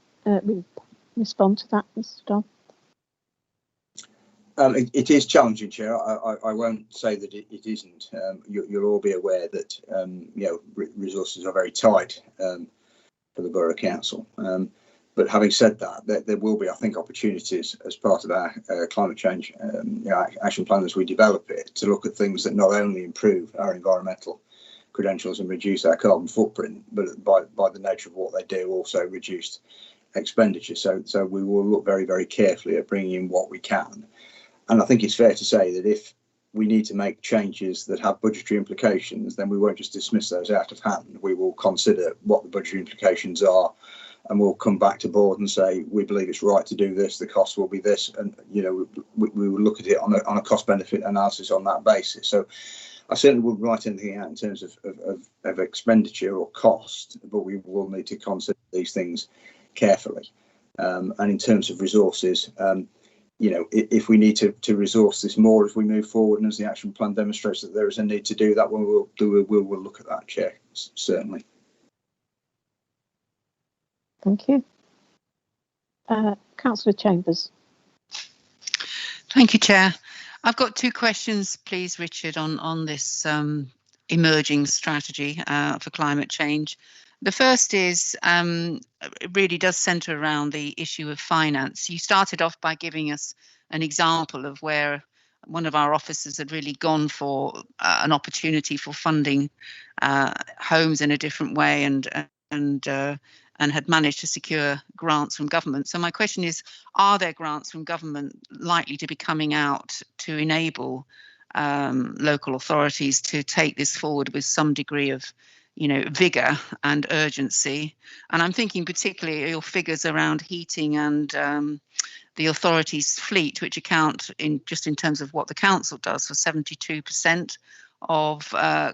Speaker 1: respond to that, Mr. Dodd.
Speaker 16: It is challenging, Chair. I won't say that it isn't. You'll all be aware that resources are very tight for the Borough Council. But having said that, there will be, I think, opportunities as part of our climate change action plan as we develop it to look at things that not only improve our environmental credentials and reduce our carbon footprint, but by the nature of what they do, also reduce expenditure. So we will look very, very carefully at bringing in what we can. And I think it's fair to say that if we need to make changes that have budgetary implications, then we won't just dismiss those out of hand. We will consider what the budgetary implications are, and we'll come back to board and say, we believe it's right to do this, the cost will be this, and we will look at it on a cost benefit analysis on that basis. So I certainly wouldn't write anything out in terms of expenditure or cost, but we will need to consider these things carefully. And in terms of resources, if we need to resource this more as we move forward, and as the action plan demonstrates that there is a need to do that, we'll look at that, Chair, certainly.
Speaker 1: Thank you. Councillor Chambers.
Speaker 8: Thank you, Chair. I've got two questions, please, Richard, on this emerging strategy for climate change. The first is, it really does centre around the issue of finance. You started off by giving us an example of where one of our officers had really gone for an opportunity for funding homes in a different way and had managed to secure grants from government. So my question is, are there grants from government likely to be coming out to enable local authorities to take this forward with some degree of vigour and urgency? And I'm thinking particularly your figures around heating and the authority's fleet, which account in terms of what the council does for 72% of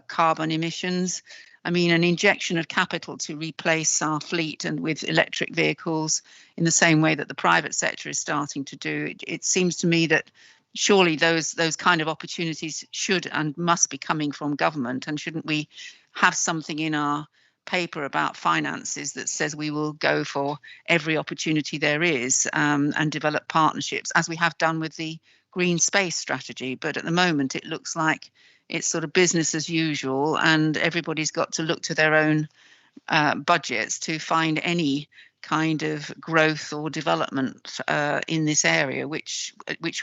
Speaker 8: carbon emissions. I mean, an injection of capital to replace our fleet and with electric vehicles in the same way that the private sector is starting to do. It seems to me that surely those kind of opportunities should and must be coming from government, and shouldn't we have something in our paper about finances that says we will go for every opportunity there is, and develop partnerships as we have done with the green space strategy? But at the moment it looks like it's sort of business as usual, and everybody's got to look to their own budgets to find any kind of growth or development in this area, which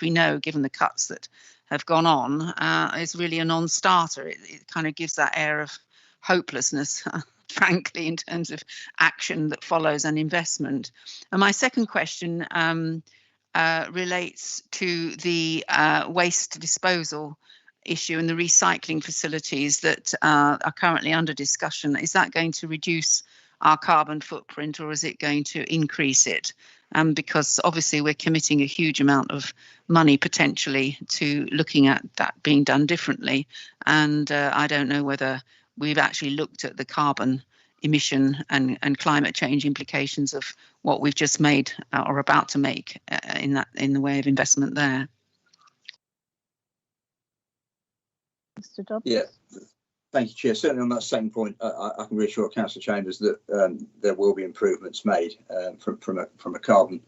Speaker 8: we know, given the cuts that have gone on, is really a non-starter. It kind of gives that air of hopelessness, frankly, in terms of action that follows an investment. And my second question relates to the waste disposal issue and the recycling facilities that are currently under discussion. Is that going to reduce our carbon footprint, or is it going to increase it? Because obviously we're committing a huge amount of money potentially to looking at that being done differently. And I don't know whether we've actually looked at the carbon emission and climate change implications of what we've just made or about to make in the way of investment there.
Speaker 1: Mr. Dobbs?
Speaker 16: Yeah, thank you, Chair. Certainly on that second point, I can reassure Councillor Chambers that there will be improvements made from a carbon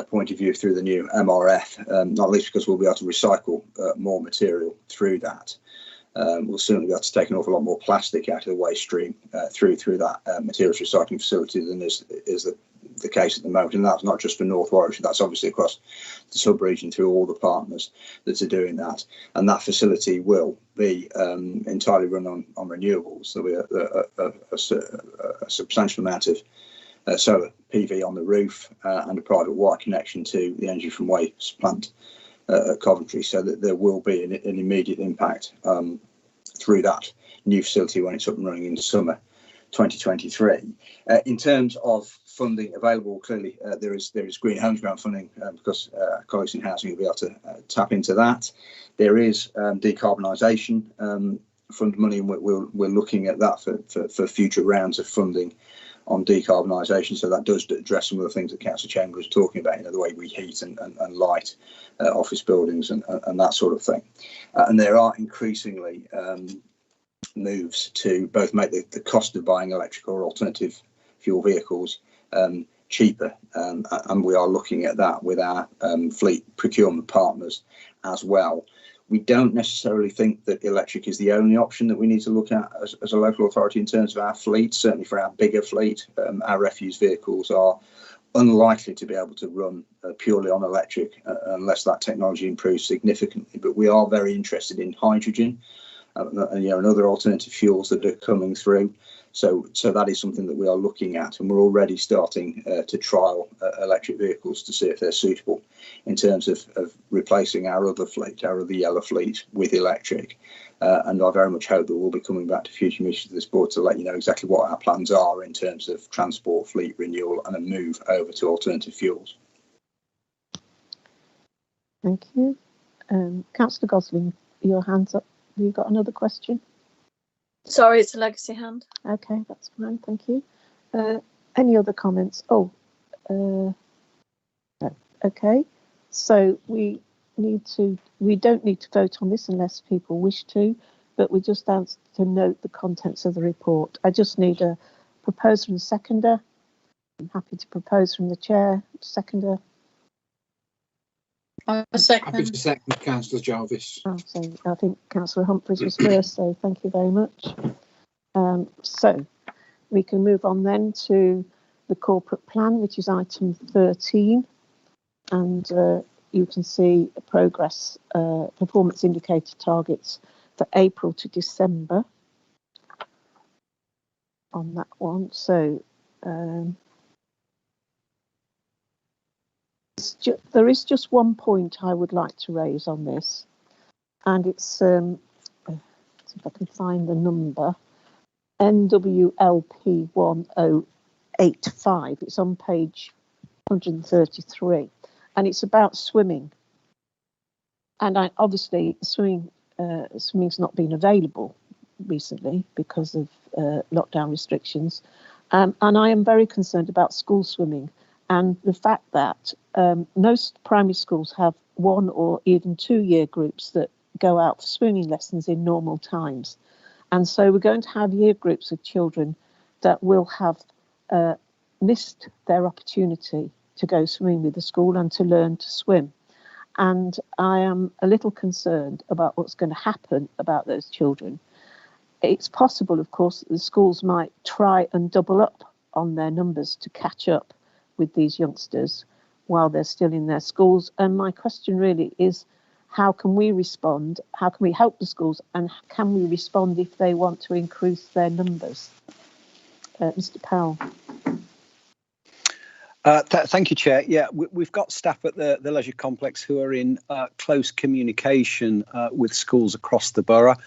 Speaker 16: point of view through the new MRF, not least because we'll be able to recycle more material through that. We'll certainly be able to take an awful lot more plastic out of the waste stream through that materials recycling facility than is the case at the moment. And that's not just for North Warwickshire, that's obviously across the sub-region through all the partners that are doing that. And that facility will be entirely run on renewables. There'll be a substantial amount of solar PV on the roof and a private wire connection to the energy from waste plant at Coventry, so that there will be an immediate impact through that new facility when it's up and running in summer 2023. In terms of funding available, clearly there is Green Homes Grant funding because colleagues in housing will be able to tap into that. There is decarbonisation fund money, and we're looking at that for future rounds of funding on decarbonisation. So that does address some of the things that Councillor Chambers was talking about, the way we heat and light office buildings and that sort of thing. And there are increasingly moves to both make the cost of buying electric or alternative fuel vehicles cheaper, and we are looking at that with our fleet procurement partners as well. We don't necessarily think that electric is the only option that we need to look at as a local authority in terms of our fleet. Certainly for our bigger fleet, our refuse vehicles are unlikely to be able to run purely on electric unless that technology improves significantly. But we are very interested in hydrogen and other alternative fuels that are coming through. So that is something that we are looking at, and we're already starting to trial electric vehicles to see if they're suitable in terms of replacing our other yellow fleet with electric. And I very much hope that we'll be coming back to future meetings of this board to let you know exactly what our plans are in terms of transport fleet renewal and a move over to alternative fuels.
Speaker 1: Thank you. Councillor Gosling, your hand's up. Have you got another question?
Speaker 9: Sorry, it's a legacy hand.
Speaker 1: Okay, that's fine. Thank you. Any other comments? Oh, no. Okay. So we don't need to vote on this unless people wish to, but we just asked to note the contents of the report. I just need a proposer and seconder. I'm happy to propose from the chair. Seconder.
Speaker 4: Happy to second Councillor Jarvis.
Speaker 1: Oh, so I think Councillor Humphreys was first, so thank you very much. So we can move on then to the corporate plan, which is item 13, and you can see progress performance indicator targets for April to December on that one. So there is just one point I would like to raise on this, and it's let's see if I can find the number, NWLP 1085. It's on page 133, and it's about swimming. And obviously swimming's not been available recently because of lockdown restrictions, and I am very concerned about school swimming. And the fact that most primary schools have 1 or even 2 year groups that go out for swimming lessons in normal times. And so we're going to have year groups of children that will have missed their opportunity to go swimming with the school and to learn to swim. And I am a little concerned about what's going to happen about those children. It's possible, of course, that the schools might try and double up on their numbers to catch up with these youngsters while they're still in their schools. And my question really is, how can we respond? How can we help the schools? And can we respond if they want to increase their numbers? Mr. Powell.
Speaker 5: Thank you, Chair. Yeah, we've got staff at the leisure complex who are in close communication with schools across the borough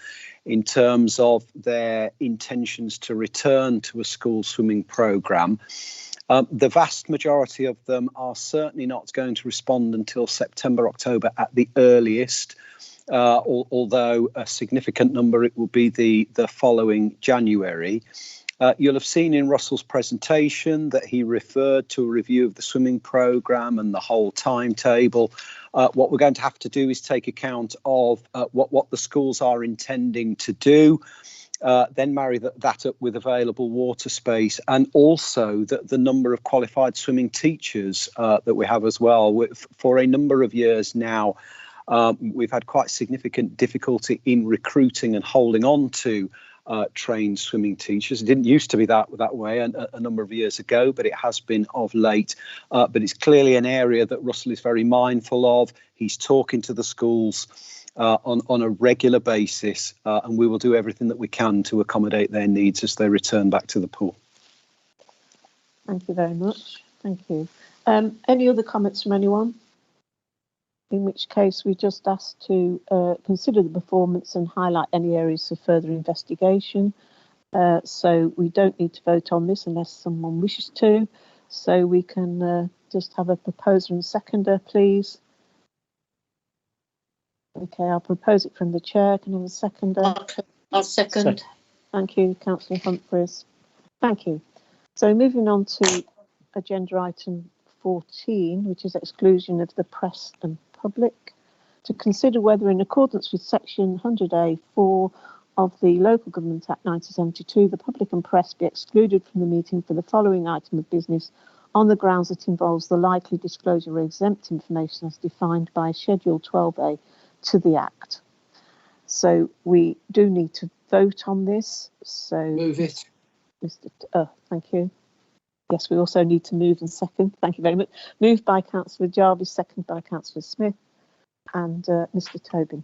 Speaker 5: in terms of their intentions to return to a school swimming programme. The vast majority of them are certainly not going to respond until September, October at the earliest, although a significant number it will be the following January. You'll have seen in Russell's presentation that he referred to a review of the swimming programme and the whole timetable. What we're going to have to do is take account of what the schools are intending to do, then marry that up with available water space, and also the number of qualified swimming teachers that we have as well. For a number of years now, we've had quite significant difficulty in recruiting and holding on to trained swimming teachers. It didn't used to be that way a number of years ago, but it has been of late. But it's clearly an area that Russell is very mindful of. He's talking to the schools on a regular basis, and we will do everything that we can to accommodate their needs as they return back to the pool.
Speaker 1: Thank you very much. Thank you. Any other comments from anyone? In which case we just ask to consider the performance and highlight any areas for further investigation. So we don't need to vote on this unless someone wishes to. So we can just have a proposer and seconder, please. Okay, I'll propose it from the chair. Can I have a seconder?
Speaker 2: I'll second.
Speaker 1: Thank you, Councillor Humphreys. Thank you. So moving on to agenda item 14, which is exclusion of the press and public, to consider whether in accordance with section 100A(4) of the Local Government Act 1972, the public and press be excluded from the meeting for the following item of business on the grounds that involves the likely disclosure of exempt information as defined by Schedule 12A to the Act. So we do need to vote on this. So
Speaker 4: move it.
Speaker 1: Thank you. Yes, we also need to move and second. Thank you very much. Moved by Councillor Jarvis, seconded by Councillor Smith and Mr. Tobin.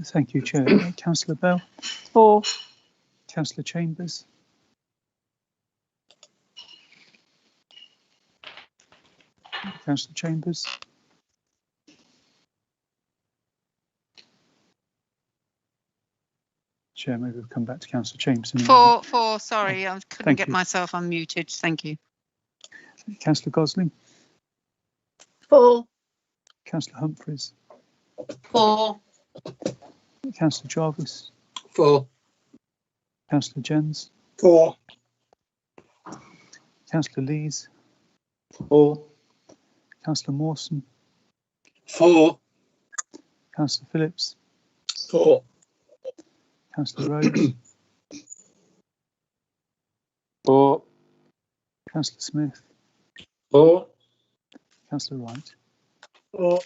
Speaker 3: Thank you, Chair. Councillor Bell.
Speaker 1: For.
Speaker 3: Councillor Chambers. Councillor Chambers. Chair, maybe we'll come back to Councillor Chambers.
Speaker 8: Sorry, I couldn't get myself unmuted. Thank you.
Speaker 3: Councillor Gosling.
Speaker 9: For.
Speaker 3: Councillor Humphreys.
Speaker 2: For.
Speaker 3: Councillor Jarvis.
Speaker 4: For.
Speaker 3: Councillor Jens.
Speaker 11: For.
Speaker 3: Councillor Lees.
Speaker 11: For.
Speaker 3: Councillor Mawson.
Speaker 12: For.
Speaker 3: Councillor Phillips.
Speaker 12: For.
Speaker 3: Councillor Rose.
Speaker 7: For.
Speaker 3: Councillor Smith.
Speaker 12: For.
Speaker 3: Councillor Wright.
Speaker 13: For.